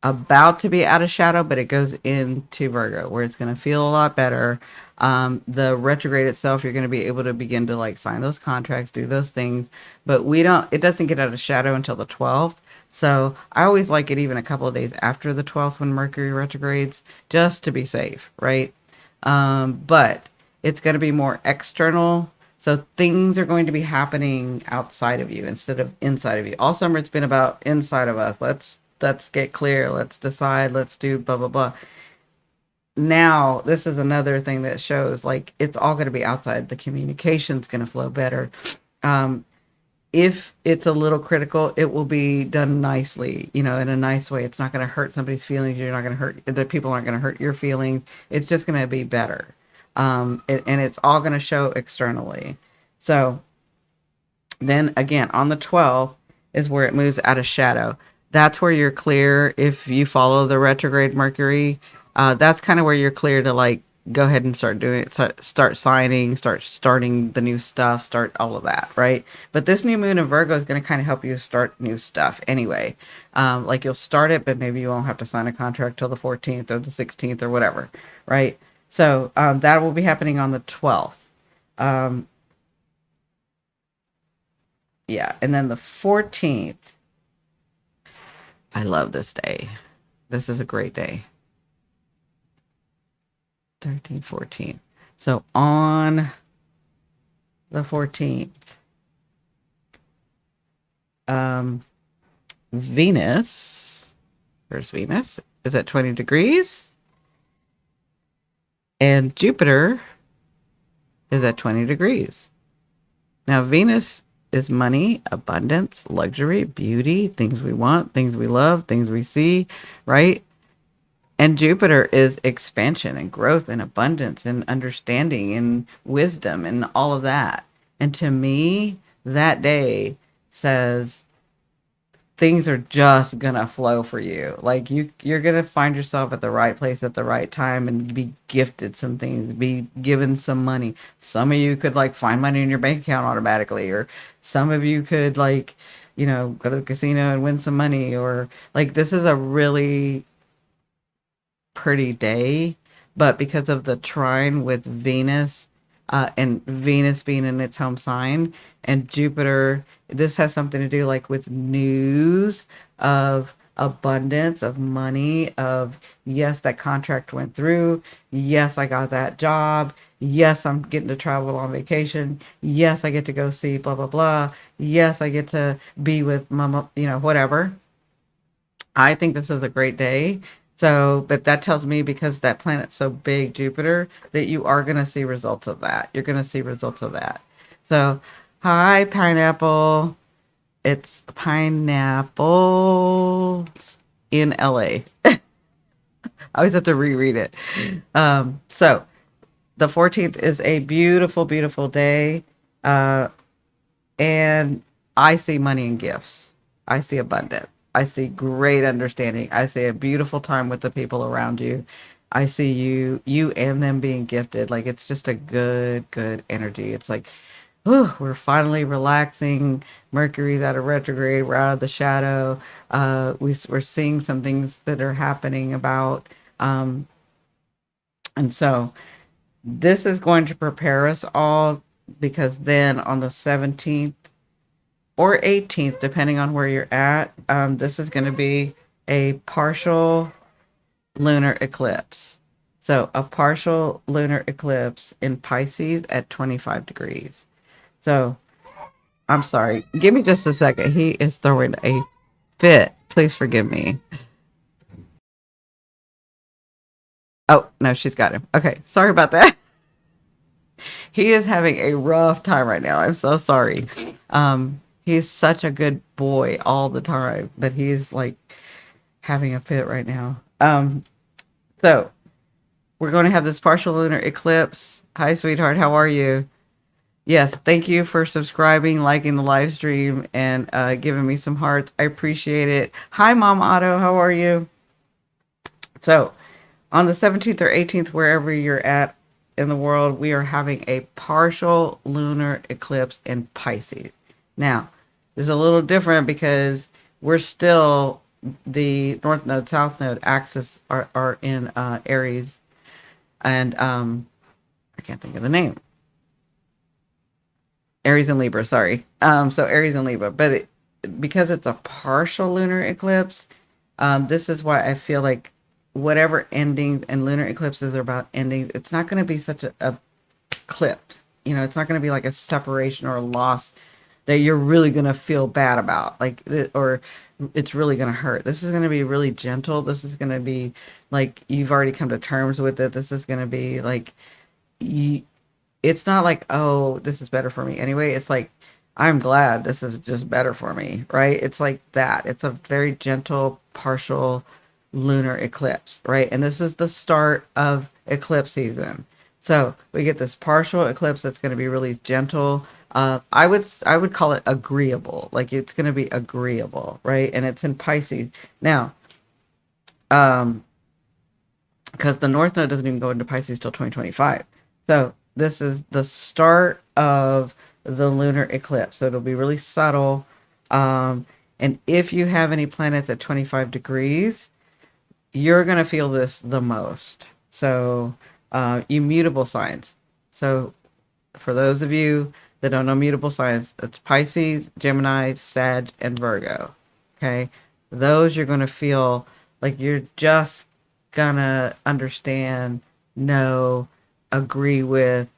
about to be out of shadow, but it goes into Virgo, where it's going to feel a lot better. The retrograde itself, you're going to be able to begin to like sign those contracts, do those things, but it doesn't get out of shadow until the 12th. So I always like it even a couple of days after the 12th when Mercury retrogrades, just to be safe, right? But it's going to be more external. So things are going to be happening outside of you instead of inside of you. All summer it's been about inside of us. Let's get clear. Let's decide. Let's do blah, blah, blah. Now, this is another thing that shows like it's all going to be outside. The communication's going to flow better. If it's a little critical, it will be done nicely, in a nice way. It's not going to hurt somebody's feelings. You're not going to hurt, the people aren't going to hurt your feelings. It's just going to be better. And it's all going to show externally. So then again, on the 12th is where it moves out of shadow. That's where you're clear. If you follow the retrograde Mercury, that's kind of where you're clear to like go ahead and start doing it, start signing, starting the new stuff, start all of that, right? But this new moon in Virgo is going to kind of help you start new stuff anyway. Like you'll start it, but maybe you won't have to sign a contract till the 14th or the 16th or whatever, right? So that will be happening on the 12th. Yeah, and then the 14th. I love this day. This is a great day. 13, 14. So on the 14th, Venus, where's Venus? Is at 20 degrees. And Jupiter is at 20 degrees. Now, Venus is money, abundance, luxury, beauty, things we want, things we love, things we see, right? And Jupiter is expansion and growth and abundance and understanding and wisdom and all of that. And to me, that day says things are just gonna flow for you. Like you're gonna find yourself at the right place at the right time and be gifted some things, be given some money. Some of you could like find money in your bank account automatically, or some of you could like, go to the casino and win some money, or like this is a really pretty day. But because of the trine with Venus, and Venus being in its home sign, and Jupiter. This has something to do like with news of abundance of money, of yes, that contract went through, yes, I got that job, yes, I'm getting to travel on vacation, yes, I get to go see blah blah blah, yes, I get to be with mama, whatever. I think this is a great day. So, but that tells me, because that planet's so big, Jupiter, that you are going to see results of that. You're going to see results of that. So, hi, pineapple. It's pineapples in LA. I always have to reread it. So, the 14th is a beautiful, beautiful day. Uh, and I see money and gifts. I see abundance. I see great understanding. I see a beautiful time with the people around you. I see you and them being gifted. Like, it's just a good, good energy. It's like, oh, we're finally relaxing. Mercury's out of retrograde. We're out of the shadow. We're seeing some things that are happening about. And so this is going to prepare us all, because then on the 17th or 18th, depending on where you're at, this is going to be a partial lunar eclipse. So a partial lunar eclipse in Pisces at 25 degrees. So I'm sorry. Give me just a second. He is throwing a fit. Please forgive me. Oh, no, she's got him. Okay. Sorry about that. He is having a rough time right now. I'm so sorry. He's such a good boy all the time, but he's like having a fit right now. So we're going to have this partial lunar eclipse. Hi, sweetheart. How are you? Yes, thank you for subscribing, liking the live stream, and giving me some hearts. I appreciate it. Hi, Mom Otto. How are you? So on the 17th or 18th, wherever you're at in the world, we are having a partial lunar eclipse in Pisces. Now, this is a little different because we're still, the North Node, South Node axis are in Aries, and I can't think of the name. Aries and Libra, sorry. So Aries and Libra, but because it's a partial lunar eclipse, this is why I feel like whatever endings, and lunar eclipses are about endings, it's not going to be such a clipped. It's not going to be like a separation or a loss that you're really going to feel bad about, like, or it's really going to hurt. This is going to be really gentle. This is going to be like you've already come to terms with it. This is going to be like, it's not like, oh, this is better for me anyway. It's like, I'm glad this is just better for me, right? It's like that. It's a very gentle, partial lunar eclipse, right? And this is the start of eclipse season. So we get this partial eclipse that's going to be really gentle. I would call it agreeable. Like, it's going to be agreeable, right? And it's in Pisces. Now, because the North Node doesn't even go into Pisces till 2025. So this is the start of the lunar eclipse. So it'll be really subtle. And if you have any planets at 25 degrees, you're going to feel this the most. So immutable signs. So for those of you that don't know mutable signs, it's Pisces, Gemini, Sag, and Virgo. Okay. Those you're going to feel like you're just going to understand, know, agree with.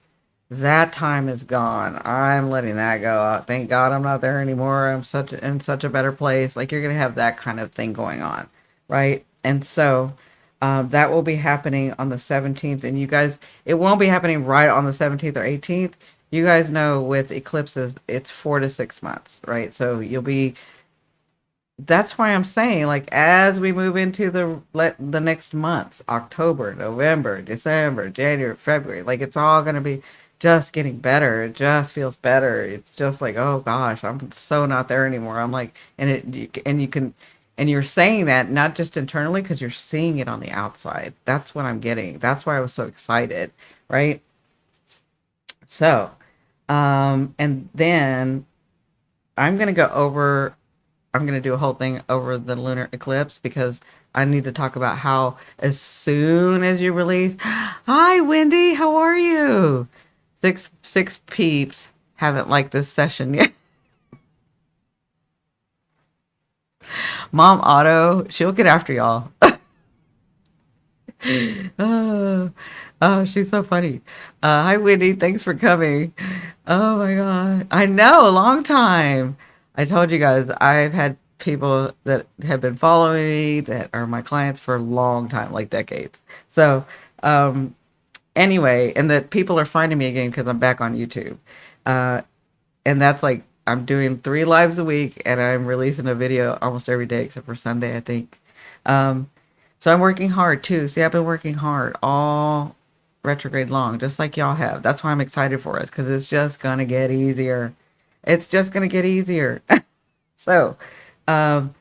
That time is gone. I'm letting that go. Thank God I'm not there anymore. I'm in such a better place. Like, you're going to have that kind of thing going on. Right. And so that will be happening on the 17th. And you guys, it won't be happening right on the 17th or 18th. You guys know with eclipses, it's 4 to 6 months, right? So that's why I'm saying, like, as we move into the next months, October, November, December, January, February, like, it's all going to be just getting better. It just feels better. It's just like, oh gosh, I'm so not there anymore. I'm like, and you're saying that not just internally, because you're seeing it on the outside. That's what I'm getting. That's why I was so excited, right? So, and then I'm going to do a whole thing over the lunar eclipse, because I need to talk about how, as soon as you release, hi, Wendy, how are you? Six peeps haven't liked this session yet. Mom Otto, she'll get after y'all. Oh, oh, she's so funny. Hi, Wendy. Thanks for coming. Oh my God. I know, a long time. I told you guys, I've had people that have been following me that are my clients for a long time, like decades. So, um, anyway, and that people are finding me again because I'm back on YouTube. Uh, and that's like, I'm doing 3 lives a week and I'm releasing a video almost every day except for Sunday, I think. Um, so I'm working hard too. See, I've been working hard all retrograde long, just like y'all have. That's why I'm excited for us because it's just gonna get easier. It's just gonna get easier. So, um,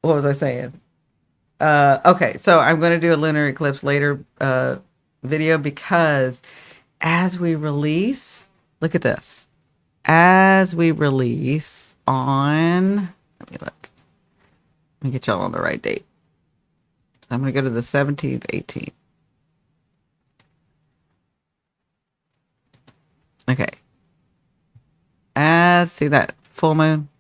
what was I saying? Okay, so I'm gonna do a lunar eclipse later video because as we release, look at this. As we release on, let me look. Let me get y'all on the right date. I'm going to go to the 17th, 18th. Okay. As, see that full moon?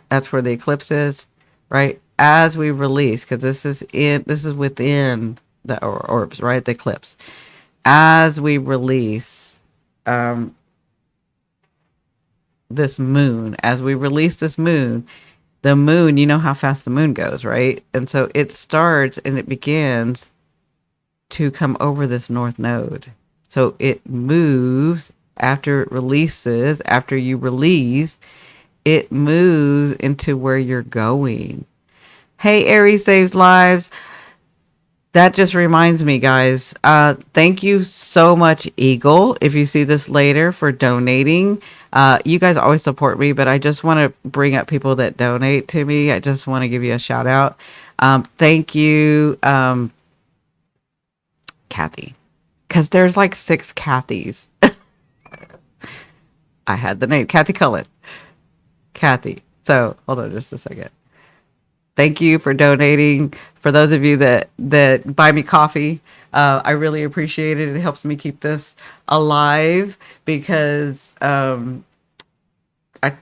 That's where the eclipse is, right? As we release, because this is within the orbs, right? The eclipse. As we release this moon, the moon, you know how fast the moon goes, right? And so it starts and it begins to come over this north node. So it moves after it releases, after you release, it moves into where you're going. Hey, Aries Saves Lives. That just reminds me, guys. Thank you so much, Eagle, if you see this later, for donating. You guys always support me, but I just want to bring up people that donate to me. I just want to give you a shout out. Thank you, Kathy, because there's like 6 Kathys. I had the name Kathy Cullen. Kathy. So hold on just a second. Thank you for donating. For those of you that buy me coffee, I really appreciate it. It helps me keep this alive because I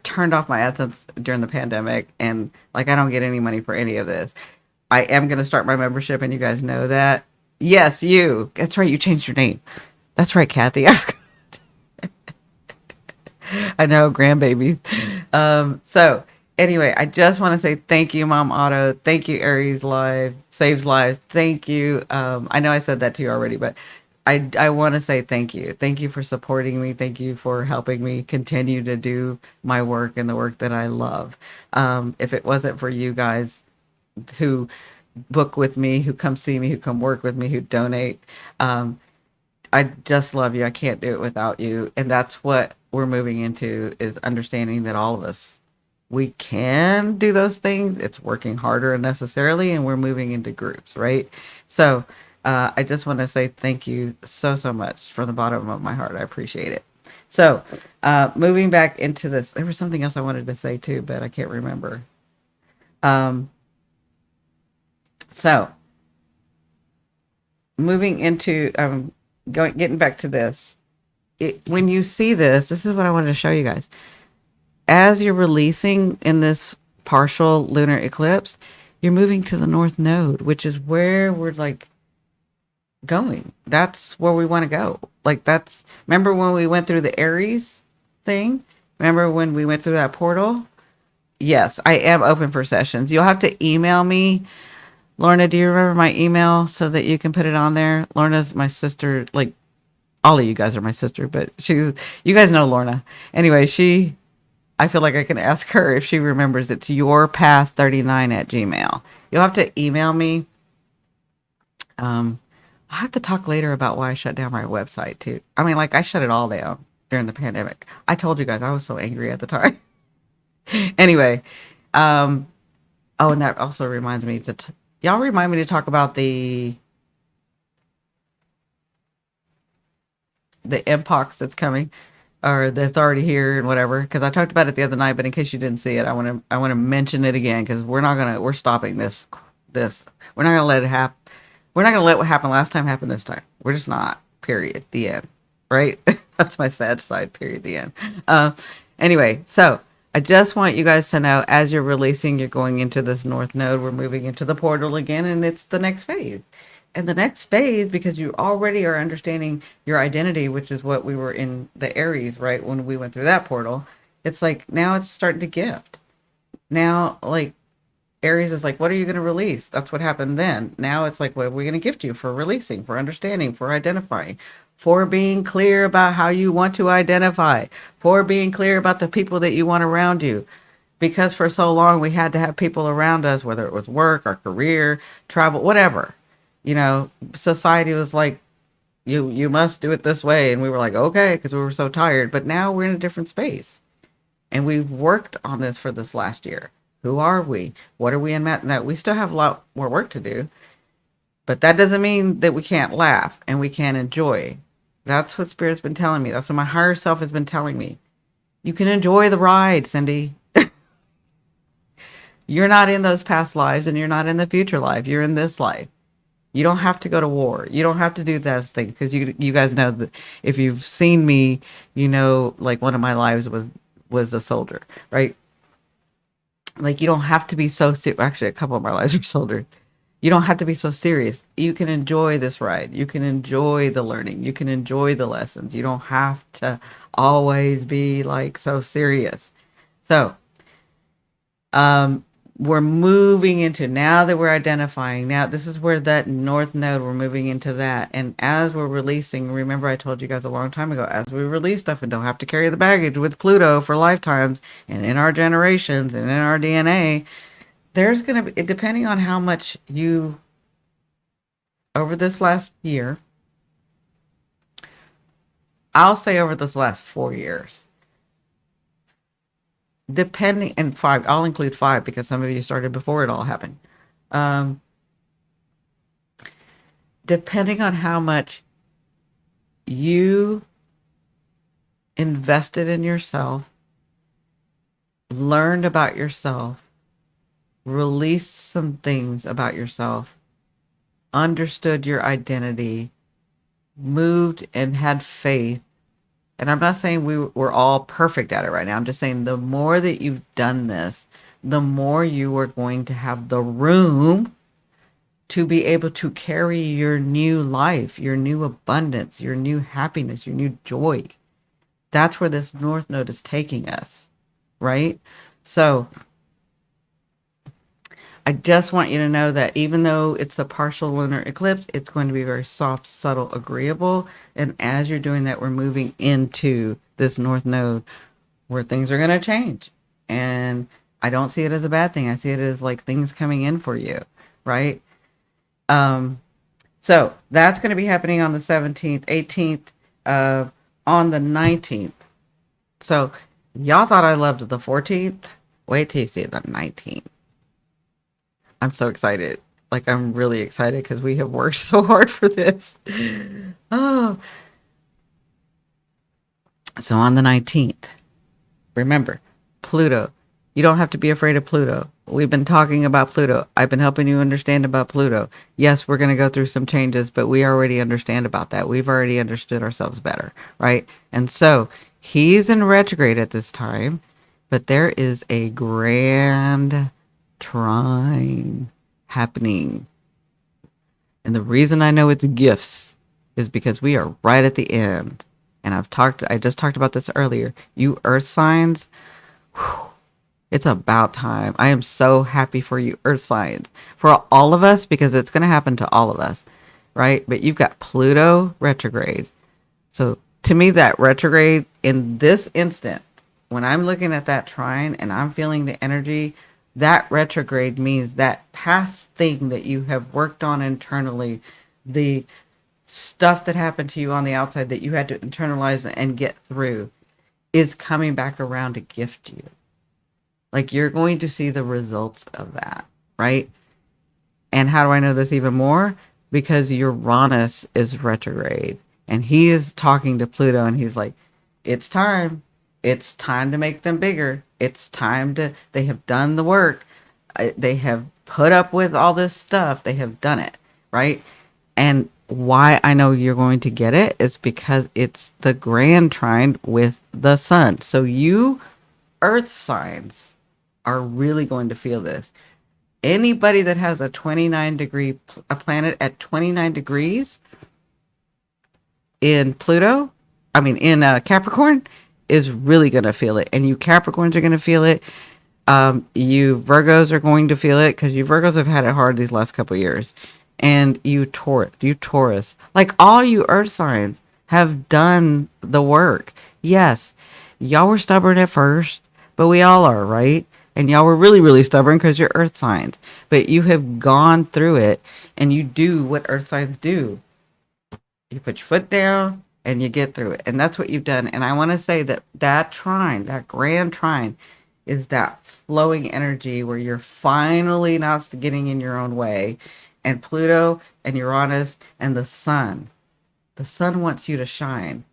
turned off my AdSense during the pandemic, and like I don't get any money for any of this. I am going to start my membership, and you guys know that. Yes, you. That's right. You changed your name. That's right, Kathy. I know, grandbaby. So anyway, I just want to say thank you, Mom Otto. Thank you, Aries Live, Saves Lives. Thank you. I know I said that to you already, but I want to say thank you. Thank you for supporting me. Thank you for helping me continue to do my work and the work that I love. If it wasn't for you guys who book with me, who come see me, who come work with me, who donate, I just love you. I can't do it without you. And that's what we're moving into, is understanding that all of us, we can do those things. It's working harder unnecessarily, and we're moving into groups, right? So I just want to say thank you so much from the bottom of my heart. I appreciate it. So moving back into this, there was something else I wanted to say too, but I can't remember. So moving into getting back to this, when you see this is what I wanted to show you guys. As you're releasing in this partial lunar eclipse, you're moving to the north node, which is where we're like going. That's where we want to go. Like that's, remember when we went through the Aries thing? Remember when we went through that portal? Yes, I am open for sessions. You'll have to email me. Lorna, do you remember my email so that you can put it on there? Lorna's my sister. Like all of you guys are my sister, but you guys know Lorna. Anyway, I feel like I can ask her if she remembers. It's yourpath39@gmail. You'll have to email me. I'll have to talk later about why I shut down my website too. I mean, like I shut it all down during the pandemic. I told you guys I was so angry at the time. Anyway, oh, and that also reminds me that y'all remind me to talk about the mpox that's coming, or that's already here and whatever, because I talked about it the other night, but in case you didn't see it, I want to mention it again, because we're stopping this. We're not gonna let it happen. We're not gonna let what happened last time happen this time. We're just not, period, the end. right? That's my sad side, period, the end. Anyway, so I just want you guys to know, as you're releasing, you're going into this North Node. We're moving into the portal again, and it's the next phase. And the next phase, because you already are understanding your identity, which is what we were in the Aries, right? When we went through that portal, it's like now it's starting to gift. Now, like, Aries is like, what are you going to release? That's what happened then. Now it's like, what are we going to gift you for releasing, for understanding, for identifying, for being clear about how you want to identify, for being clear about the people that you want around you. Because for so long we had to have people around us, whether it was work, our career, travel, whatever. You know, society was like, you must do it this way. And we were like, okay, because we were so tired. But now we're in a different space. And we've worked on this for this last year. Who are we? What are we in? That we still have a lot more work to do, but that doesn't mean that we can't laugh and we can't enjoy. That's what Spirit's been telling me. That's what my higher self has been telling me. You can enjoy the ride, Cindy. You're not in those past lives and you're not in the future life. You're in this life. You don't have to go to war. You don't have to do that thing, because you guys know that if you've seen me, you know, like one of my lives was a soldier, right? Like, you don't have to be so actually a couple of my lives are soldiers. You don't have to be so serious. You can enjoy this ride. You can enjoy the learning. You can enjoy the lessons. You don't have to always be like so serious. So we're moving into, now that we're identifying, now this is where that North Node, we're moving into that. And as we're releasing, remember I told you guys a long time ago, as we release stuff and don't have to carry the baggage with Pluto for lifetimes and in our generations and in our DNA, there's going to be, depending on how much you, over this last year, I'll say over this last 4 years, depending, and 5, I'll include 5 because some of you started before it all happened. Depending on how much you invested in yourself, learned about yourself, released some things about yourself, understood your identity, moved and had faith. And I'm not saying we're all perfect at it right now. I'm just saying the more that you've done this, the more you are going to have the room to be able to carry your new life, your new abundance, your new happiness, your new joy. That's where this North Node is taking us, right? So I just want you to know that even though it's a partial lunar eclipse, it's going to be very soft, subtle, agreeable. And as you're doing that, we're moving into this North Node where things are going to change. And I don't see it as a bad thing. I see it as like things coming in for you, right? So that's going to be happening on the 17th, 18th, on the 19th. So y'all thought I loved the 14th. Wait till you see the 19th. I'm so excited. Like, I'm really excited because we have worked so hard for this. Oh. So on the 19th, remember, Pluto. You don't have to be afraid of Pluto. We've been talking about Pluto. I've been helping you understand about Pluto. Yes, we're going to go through some changes, but we already understand about that. We've already understood ourselves better, right? And so he's in retrograde at this time, but there is a Grand Trine happening. And the reason I know it's gifts is because we are right at the end. And I just talked about this earlier. You earth signs, whew, it's about time. I am so happy for you earth signs, for all of us, because it's going to happen to all of us, right? But you've got Pluto retrograde. So to me, that retrograde in this instant, when I'm looking at that trine and I'm feeling the energy, that retrograde means that past thing that you have worked on internally, the stuff that happened to you on the outside that you had to internalize and get through, is coming back around to gift you. Like, you're going to see the results of that, right? And how do I know this even more? Because Uranus is retrograde and he is talking to Pluto and he's like, it's time. It's time to make them bigger. It's time to, they have done the work. They have put up with all this stuff. They have done it, right? And why I know you're going to get it is because it's the Grand Trine with the sun. So you earth signs are really going to feel this. Anybody that has a 29 degree, a planet at 29 degrees in Pluto, I mean, in Capricorn, is really going to feel it. And you Capricorns are going to feel it. You Virgos are going to feel it because you Virgos have had it hard these last couple of years. And you Taurus, like all you earth signs have done the work. Yes, y'all were stubborn at first, but we all are, right? And y'all were really, really stubborn because you're earth signs. But you have gone through it and you do what earth signs do. You put your foot down and you get through it. And that's what you've done. And I want to say that that trine, that grand trine, is that flowing energy where you're finally not getting in your own way. And Pluto and Uranus and the sun wants you to shine.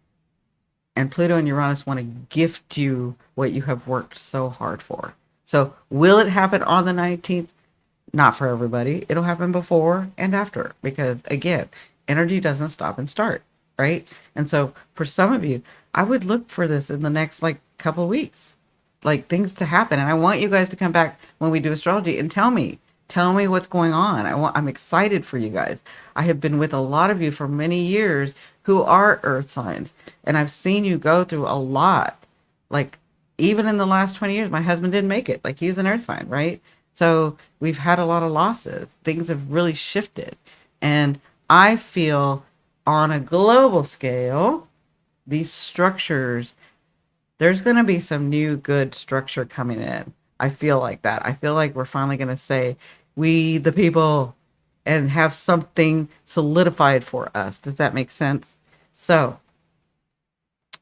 And Pluto and Uranus want to gift you what you have worked so hard for. So will it happen on the 19th? Not for everybody. It'll happen before and after because, again, energy doesn't stop and start, right? And so for some of you, I would look for this in the next like couple weeks, like things to happen. And I want you guys to come back when we do astrology and tell me what's going on. I'm excited for you guys. I have been with a lot of you for many years who are earth signs, and I've seen you go through a lot. Like even in the last 20 years, my husband didn't make it. Like he's an earth sign, right? So we've had a lot of losses. Things have really shifted. And I feel on a global scale, these structures, there's going to be some new good structure coming in. I feel like that. I feel like we're finally going to say, we the people, and have something solidified for us. Does that make sense? So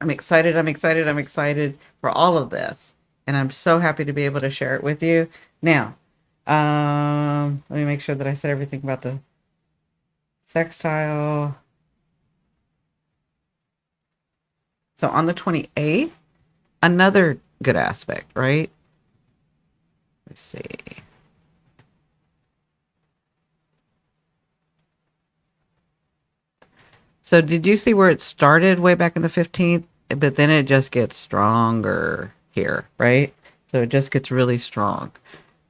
I'm excited. I'm excited for all of this. And I'm so happy to be able to share it with you. Now, let me make sure that I said everything about the sextile. So on the 28th, another good aspect, right? Let's see. So did you see where it started way back in the 15th? But then it just gets stronger here, right? So it just gets really strong.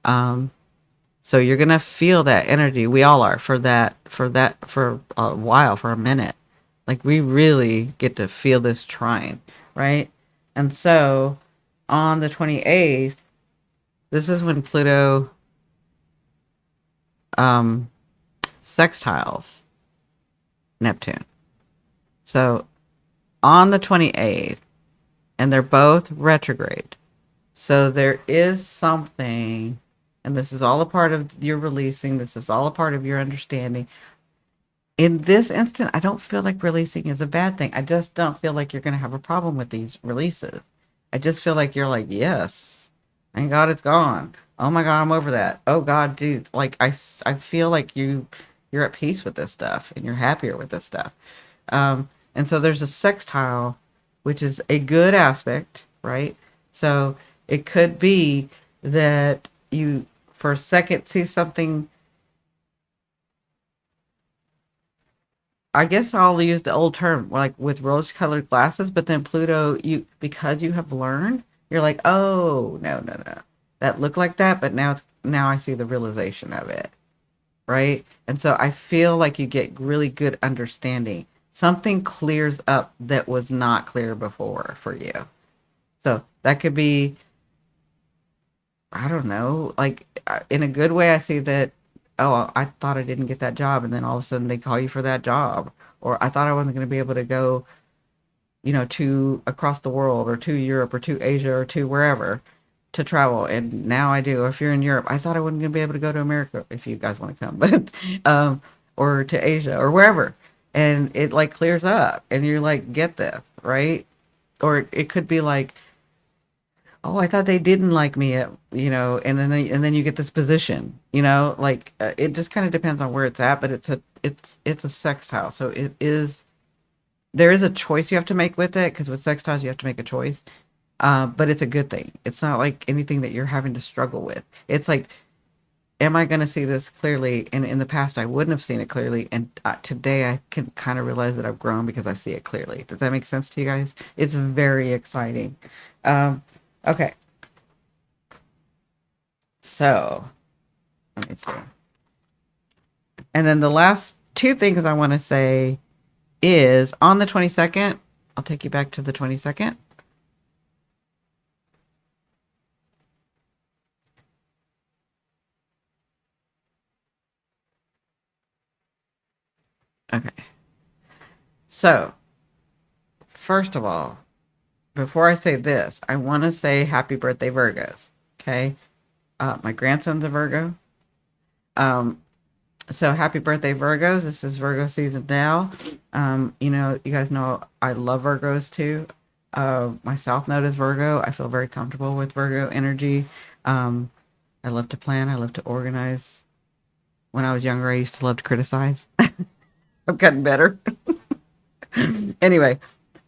Um, so you're gonna feel that energy. We all are for a while, for a minute. Like we really get to feel this trine, right? And so on the 28th, this is when Pluto sextiles Neptune. So on the 28th, and they're both retrograde. So there is something, and this is all a part of your releasing. This is all a part of your understanding. In this instant, I don't feel like releasing is a bad thing. I just don't feel like you're going to have a problem with these releases. I just feel like you're like, yes, thank God it's gone. Oh my God, I'm over that. Oh God, dude, like I feel like you're at peace with this stuff and you're happier with this stuff. And so there's a sextile, which is a good aspect, right? So it could be that you, for a second, see something. I guess I'll use the old term, like with rose-colored glasses, but then Pluto, because you have learned, you're like, oh, no, no, no. That looked like that, but now I see the realization of it, right? And so I feel like you get really good understanding. Something clears up that was not clear before for you. So that could be, I don't know, like in a good way, I see that, oh, I thought I didn't get that job. And then all of a sudden they call you for that job. Or I thought I wasn't going to be able to go, to across the world or to Europe or to Asia or to wherever to travel. And now I do. If you're in Europe, I thought I wasn't going to be able to go to America if you guys want to come, but, or to Asia or wherever. And it like clears up and you're like, get this, right? Or it could be like, oh, I thought they didn't like me, and then you get this position, like it just kind of depends on where it's at, but it's a sextile. So there is a choice you have to make with it, because with sextiles you have to make a choice. But it's a good thing. It's not like anything that you're having to struggle with. It's like am I going to see this clearly? And in the past, I wouldn't have seen it clearly. And today I can kind of realize that I've grown because I see it clearly. Does that make sense to you guys? It's very exciting. Okay. So let me see. And then the last two things I want to say is on the 22nd, I'll take you back to the 22nd. Okay. So, first of all, before I say this, I want to say happy birthday, Virgos. Okay. My grandson's a Virgo. So happy birthday, Virgos. This is Virgo season now. You guys know I love Virgos too. My South Node is Virgo. I feel very comfortable with Virgo energy. I love to plan. I love to organize. When I was younger, I used to love to criticize. I've gotten better. Anyway,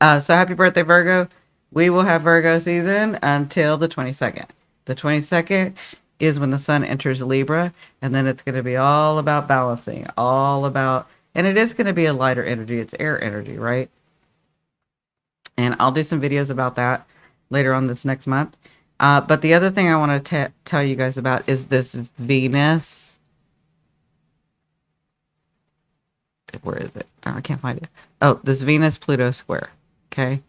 so happy birthday, Virgo. We will have Virgo season until the 22nd. The 22nd is when the sun enters Libra, and then it's going to be all about balancing, all about, and it is going to be a lighter energy. It's air energy, right? And I'll do some videos about that later on this next month. But the other thing I want to tell you guys about is this Venus. Where is it? Oh, I can't find it. Oh, this Venus-Pluto square. Okay.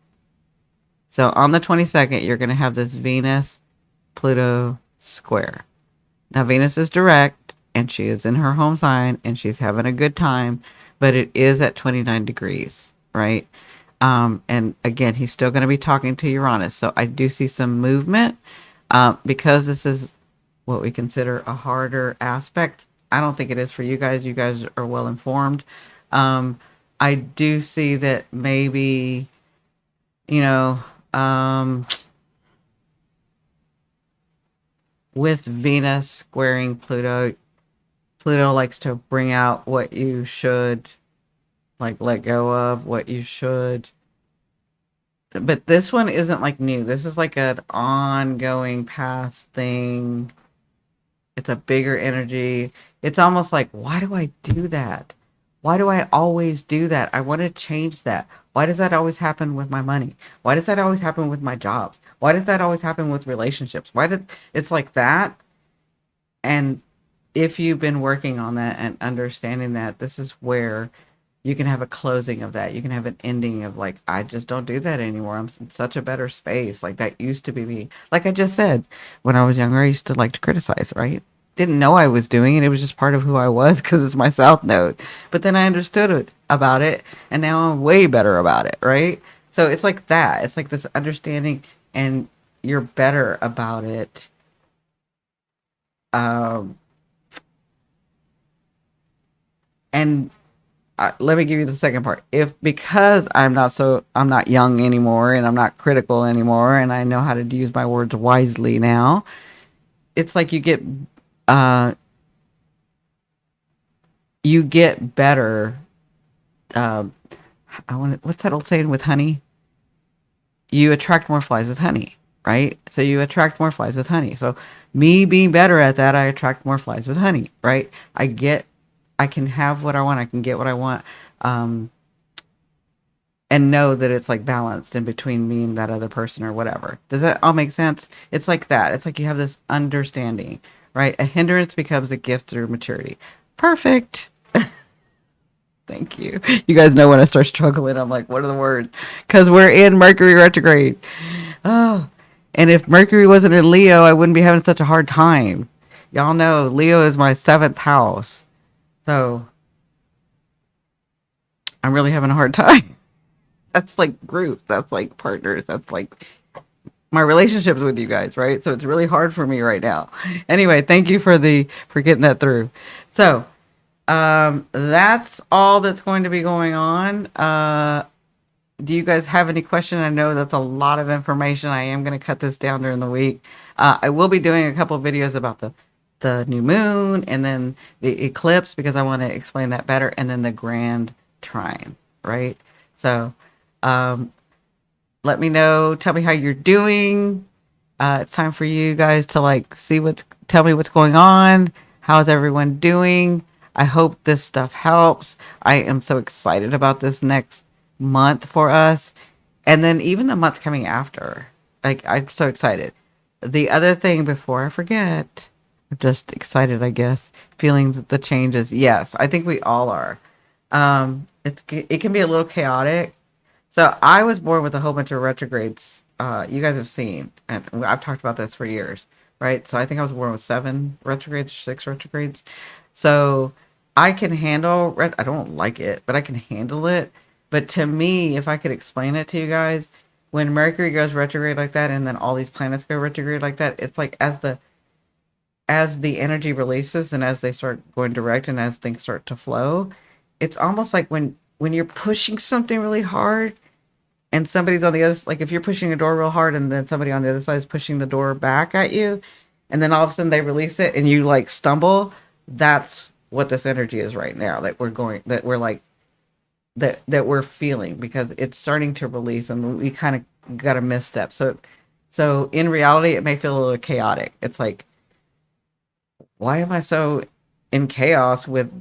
So on the 22nd, you're going to have this Venus-Pluto square. Now, Venus is direct, and she is in her home sign, and she's having a good time, but it is at 29 degrees, right? And again, he's still going to be talking to Uranus. So I do see some movement because this is what we consider a harder aspect. I don't think it is for you guys. You guys are well informed. I do see that maybe, with Venus squaring Pluto, Pluto likes to bring out what you should let go of, what you should. But this one isn't new. This is like an ongoing past thing. It's a bigger energy. It's almost like, why do I do that? Why do I always do that? I want to change that. Why does that always happen with my money? Why does that always happen with my jobs? Why does that always happen with relationships? It's like that? And if you've been working on that and understanding that, this is where you can have a closing of that. You can have an ending of I just don't do that anymore. I'm in such a better space. That used to be me. Like I just said, when I was younger, I used to like to criticize, right? Didn't know I was doing it. It was just part of who I was because it's my South Node. But then I understood about it, and now I'm way better about it, right? So it's like that. It's like this understanding, and you're better about it. And let me give you the second part. Because I'm not young anymore, and I'm not critical anymore, and I know how to use my words wisely now. It's like you get better. What's that old saying with honey? You attract more flies with honey, right? So you attract more flies with honey. So me being better at that, I attract more flies with honey, right? I can have what I want. I can get what I want. And know that it's balanced in between me and that other person or whatever. Does that all make sense? It's like that. It's like you have this understanding, right? A hindrance becomes a gift through maturity. Perfect. Thank you. You guys know when I start struggling, I'm like, what are the words? Because we're in Mercury retrograde. Oh, and if Mercury wasn't in Leo, I wouldn't be having such a hard time. Y'all know Leo is my 7th house. So I'm really having a hard time. That's groups. That's partners. That's my relationships with you guys, right? So it's really hard for me right now. Anyway, thank you for getting that through. So that's all that's going to be going on. Do you guys have any question? I know that's a lot of information. I am going to cut this down during the week. I will be doing a couple of videos about the new moon and then the eclipse because I want to explain that better, and then the Grand Trine, right? So let me know. Tell me how you're doing. It's time for you guys to tell me what's going on. How's everyone doing? I hope this stuff helps. I am so excited about this next month for us. And then even the months coming after. Like, I'm so excited. The other thing before I forget, I'm just excited, I guess, feeling the changes. Yes, I think we all are. It can be a little chaotic. So I was born with a whole bunch of retrogrades. You guys have seen, and I've talked about this for years, right? So I think I was born with 7 retrogrades, 6 retrogrades. So I can handle. I don't like it, but I can handle it. But to me, if I could explain it to you guys, when Mercury goes retrograde like that, and then all these planets go retrograde like that, it's like as the energy releases and as they start going direct and as things start to flow, it's almost like when you're pushing something really hard and somebody's on the other, like if you're pushing a door real hard and then somebody on the other side is pushing the door back at you, and then all of a sudden they release it and you like stumble. That's what this energy is right now, that we're feeling, because it's starting to release and we kind of got a misstep. So in reality, it may feel a little chaotic. It's like, why am I so in chaos with,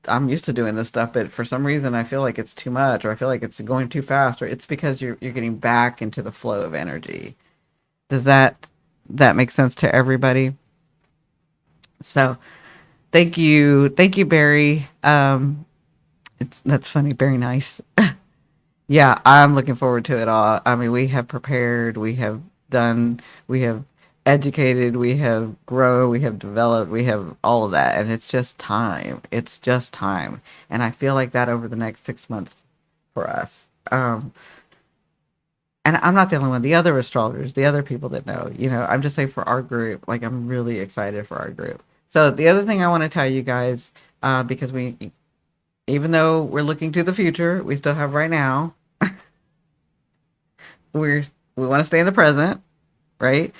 I'm used to doing this stuff, but for some reason I feel like it's too much, or I feel like it's going too fast, or it's because you're getting back into the flow of energy. Does that make sense to everybody? So thank you, Barry. That's funny, very nice. Yeah, I'm looking forward to it all. I mean, we have prepared, we have done, we have educated, we have grown, we have developed, we have all of that. And it's just time. It's just time. And I feel like that over the next 6 months for us. And I'm not the only one. The other astrologers, the other people that know, I'm just saying for our group, like I'm really excited for our group. So the other thing I want to tell you guys, because even though we're looking to the future, we still have right now. We want to stay in the present, right?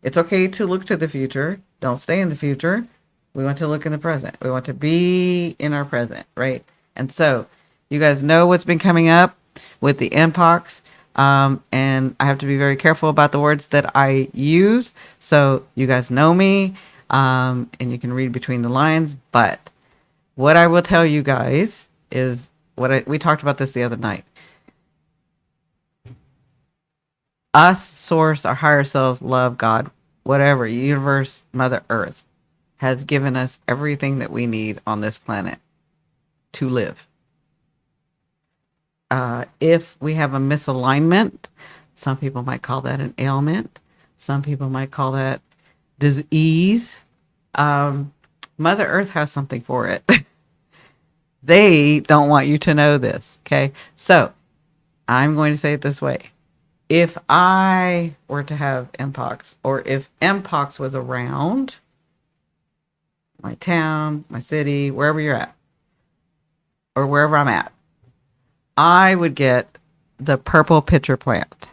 It's okay to look to the future. Don't stay in the future. We want to look in the present. We want to be in our present, right? And so, you guys know what's been coming up with the mpox. And I have to be very careful about the words that I use. So, you guys know me, and you can read between the lines. But what I will tell you guys is we talked about this the other night. Us, source, our higher selves, love, God, whatever, universe, Mother Earth has given us everything that we need on this planet to live. If we have a misalignment, some people might call that an ailment. Some people might call that disease. Mother Earth has something for it. They don't want you to know this. Okay. So I'm going to say it this way. If I were to have mpox, or if mpox was around my town, my city, wherever you're at, or wherever I'm at, I would get the purple pitcher plant.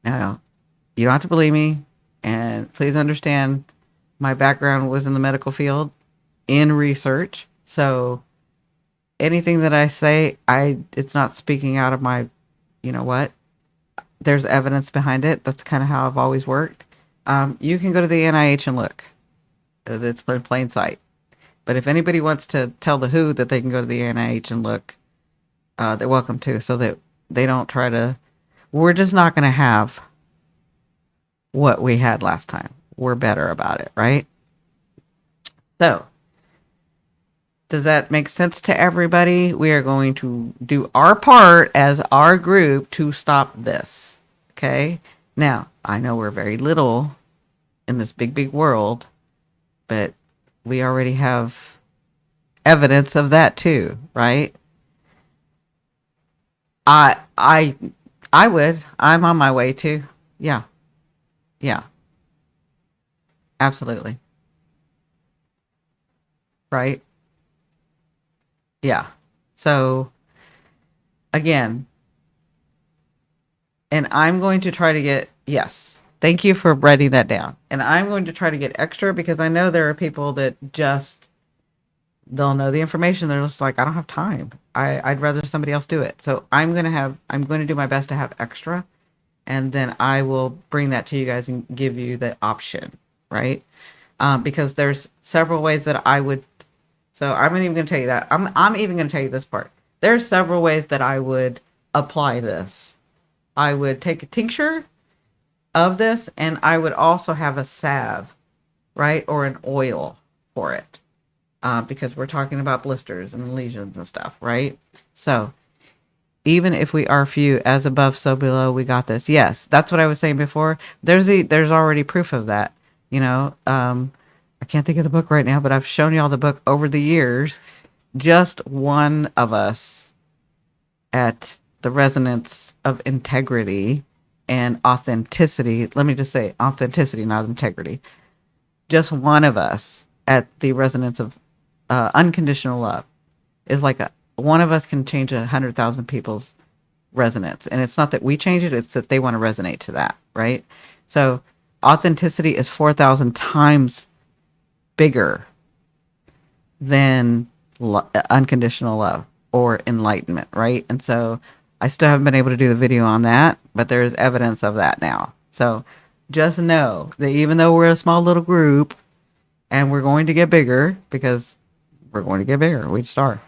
Now, you don't have to believe me, and please understand my background was in the medical field in research. So anything that I say, it's not speaking out of my, you know what? There's evidence behind it. That's kind of how I've always worked. You can go to the NIH and look. It's in plain sight. But if anybody wants to tell the WHO that they can go to the NIH and look, they're welcome to, so that they don't try to. We're just not going to have what we had last time. We're better about it, right? So, does that make sense to everybody? We are going to do our part as our group to stop this. Okay? Now, I know we're very little in this big, big world, but we already have evidence of that too, right? I I I would. I'm on my way to. Yeah. Yeah. Absolutely. Right? Yeah. So again, and I'm going to try to get, yes. Thank you for writing that down. And I'm going to try to get extra, because I know there are people that just, they'll know the information. They're just like, I don't have time. I'd rather somebody else do it. So I'm going to do my best to have extra. And then I will bring that to you guys and give you the option, right? because there's several ways that I would. So I'm even going to tell you that. I'm even going to tell you this part. There's several ways that I would apply this. I would take a tincture of this, and I would also have a salve, right, or an oil for it, because we're talking about blisters and lesions and stuff, right? So even if we are few, as above, so below, we got this. Yes, that's what I was saying before. There's already proof of that. You know, I can't think of the book right now, but I've shown you all the book over the years. Just one of us at the resonance of integrity and authenticity. Let me just say authenticity, not integrity. Just one of us at the resonance of unconditional love is like one of us can change 100,000 people's resonance. And it's not that we change it, it's that they want to resonate to that, right? So authenticity is 4,000 times bigger than unconditional love or enlightenment, right? And so I still haven't been able to do the video on that, but there is evidence of that now. So just know that even though we're a small little group and we're going to get bigger, because we're going to get bigger, we just are,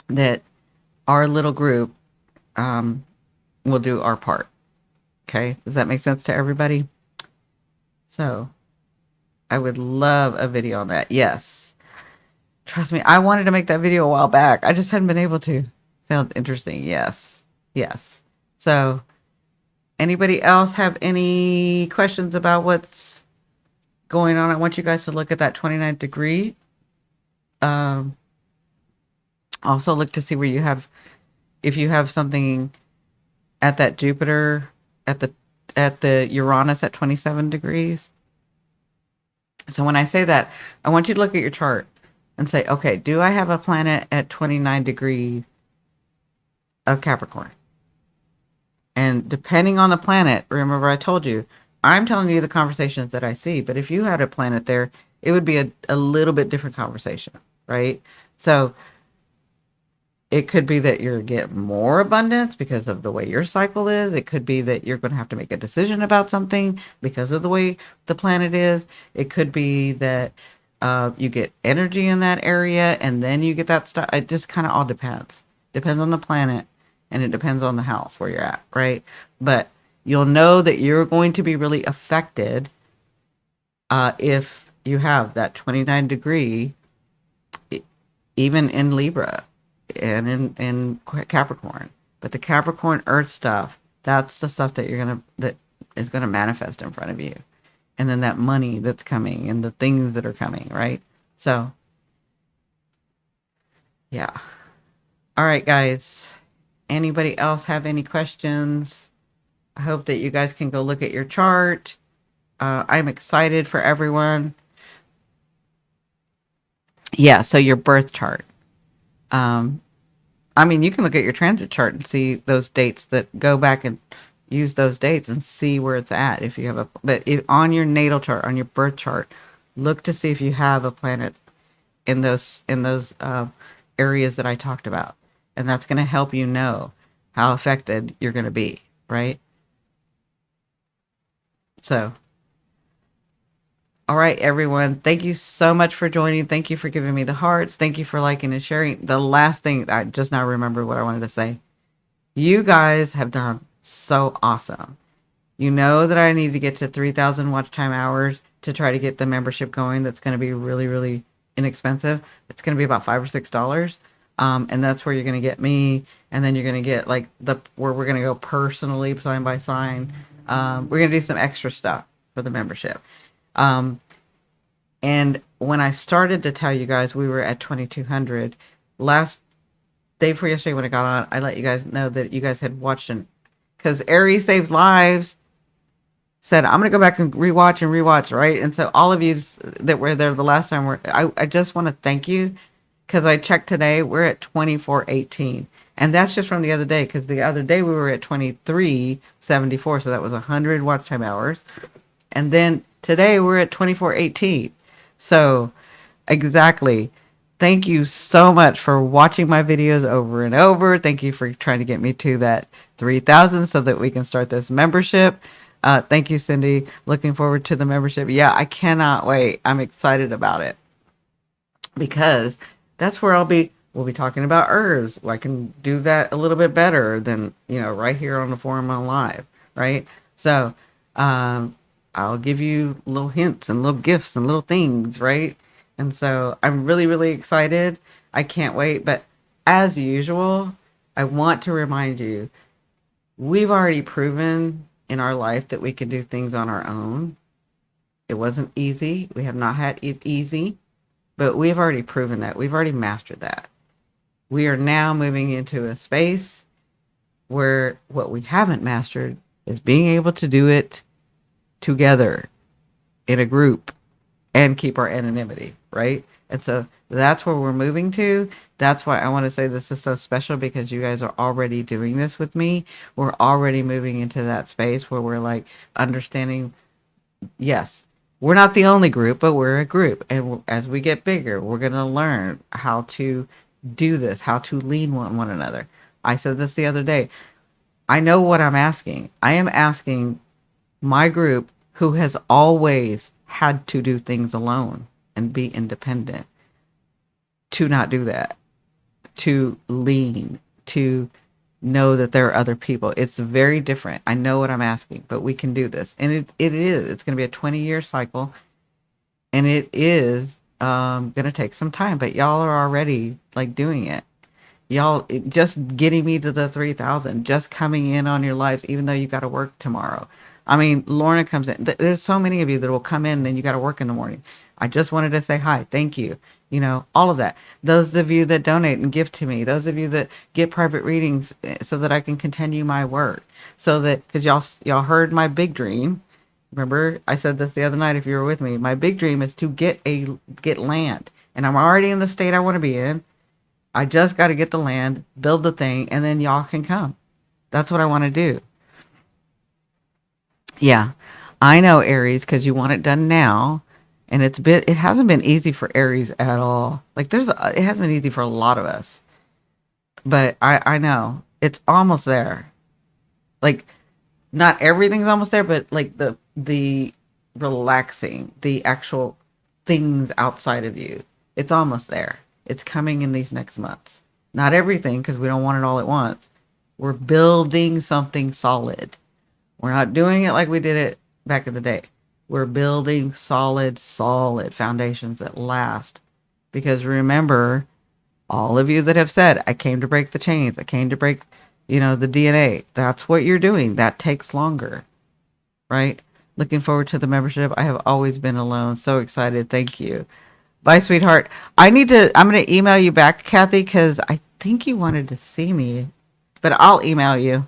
that our little group will do our part. Okay, does that make sense to everybody? So I would love a video on that. Yes, trust me, I wanted to make that video a while back. I just hadn't been able to. Sounds interesting. Yes, yes. So anybody else have any questions about what's going on? I want you guys to look at that 29th degree. Also look to see where you have, if you have something at that Jupiter, at the Uranus at 27 degrees. So when I say that, I want you to look at your chart and say, okay, do I have a planet at 29 degrees of Capricorn? And depending on the planet, remember I told you, I'm telling you the conversations that I see, but if you had a planet there, it would be a little bit different conversation, right? So it could be that you're getting more abundance because of the way your cycle is. It could be that you're going to have to make a decision about something because of the way the planet is. It could be that you get energy in that area and then you get that stuff. It just kind of all depends. Depends on the planet and it depends on the house where you're at, right? But you'll know that you're going to be really affected if you have that 29 degree, even in Libra and in Capricorn. But the Capricorn Earth stuff, that's the stuff that that is gonna manifest in front of you. And then that money that's coming and the things that are coming, right? So yeah. All right, guys. Anybody else have any questions? I hope that you guys can go look at your chart. I'm excited for everyone. Yeah, so your birth chart. I mean, you can look at your transit chart and see those dates, that go back and use those dates and see where it's at. If you have on your natal chart, on your birth chart, look to see if you have a planet in those areas that I talked about. And that's going to help you know how affected you're going to be, right? So, all right, everyone. Thank you so much for joining. Thank you for giving me the hearts. Thank you for liking and sharing. The last thing, I just now remember what I wanted to say. You guys have done so awesome. You know that I need to get to 3,000 watch time hours to try to get the membership going. That's going to be really, really inexpensive. It's going to be about $5 or $6. And that's where you're going to get me. And then you're going to get like where we're going to go personally, sign by sign. We're going to do some extra stuff for the membership. And when I started to tell you guys we were at 2,200 last day before yesterday, when I got on, I let you guys know that you guys had watched because Aries Saves Lives said, I'm going to go back and rewatch. Right. And so all of you that were there the last time I just want to thank you, because I checked today, we're at 2418. And that's just from the other day, because the other day we were at 2374. So that was 100 watch time hours. And then today we're at 2418. So exactly. Thank you so much for watching my videos over and over. Thank you for trying to get me to that 3,000 so that we can start this membership. Thank you, Cindy. Looking forward to the membership. Yeah, I cannot wait. I'm excited about it because that's where we'll be talking about herbs. I can do that a little bit better than, right here on the forum on live, right? So, I'll give you little hints and little gifts and little things, right? And so I'm really, really excited. I can't wait. But as usual, I want to remind you, we've already proven in our life that we can do things on our own. It wasn't easy. We have not had it easy, but we've already proven that. We've already mastered that. We are now moving into a space where what we haven't mastered is being able to do it together in a group and keep our anonymity, right? And so that's where we're moving to. That's why I want to say this is so special, because you guys are already doing this with me. We're already moving into that space where we're like understanding, yes, we're not the only group, but we're a group. And as we get bigger, we're going to learn how to do this, how to lean on one another. I said this the other day. I know what I'm asking. I am asking my group, who has always had to do things alone and be independent, to not do that, to lean, to know that there are other people. It's very different. I know what I'm asking, but we can do this. And it's going to be a 20-year cycle, and it is going to take some time, but y'all are already like doing it. Just getting me to the 3,000, just coming in on your lives, even though you got to work tomorrow. I mean, Lorna comes in. There's so many of you that will come in and you got to work in the morning. I just wanted to say hi. Thank you. All of that. Those of you that donate and give to me, those of you that get private readings so that I can continue my work. So that, because y'all heard my big dream. Remember, I said this the other night if you were with me. My big dream is to get land. And I'm already in the state I want to be in. I just got to get the land, build the thing, and then y'all can come. That's what I want to do. Yeah, I know, Aries, because you want it done now, and it hasn't been easy for Aries at all. Like it hasn't been easy for a lot of us, but I know it's almost there. Like, not everything's almost there, but like the relaxing, the actual things outside of you, it's almost there. It's coming in these next months. Not everything, because we don't want it all at once. We're building something solid. We're not doing it like we did it back in the day. We're building solid foundations that last. Because remember, all of you that have said, I came to break the chains, I came to break, the DNA. That's what you're doing. That takes longer, right? Looking forward to the membership. I have always been alone. So excited. Thank you. Bye, sweetheart. I'm going to email you back, Kathy, because I think you wanted to see me, but I'll email you.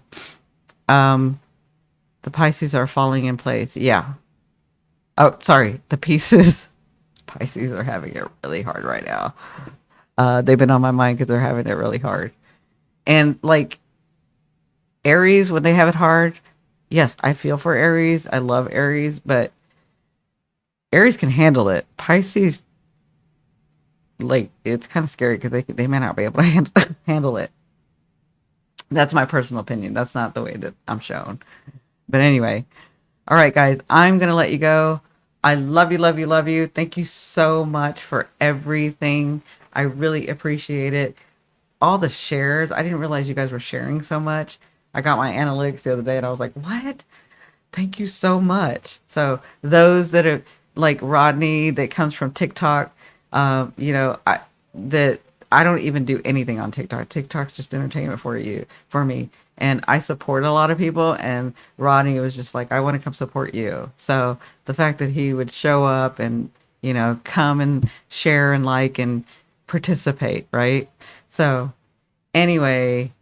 The Pisces are falling in place. Yeah. Oh, sorry. The pieces. Pisces are having it really hard right now. They've been on my mind because they're having it really hard. And like Aries, when they have it hard, yes, I feel for Aries. I love Aries, but Aries can handle it. Pisces, like, it's kind of scary because they may not be able to handle it. That's my personal opinion. That's not the way that I'm shown. But anyway, all right, guys, I'm going to let you go. I love you, love you, love you. Thank you so much for everything. I really appreciate it. All the shares. I didn't realize you guys were sharing so much. I got my analytics the other day and I was like, what? Thank you so much. So those that are like Rodney, that comes from TikTok, I don't even do anything on TikTok. TikTok's just entertainment for me. And I support a lot of people, and Rodney was just like, I want to come support you. So the fact that he would show up and, come and share and like and participate, right? So anyway,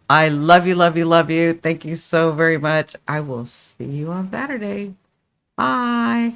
I love you, love you, love you. Thank you so very much. I will see you on Saturday. Bye.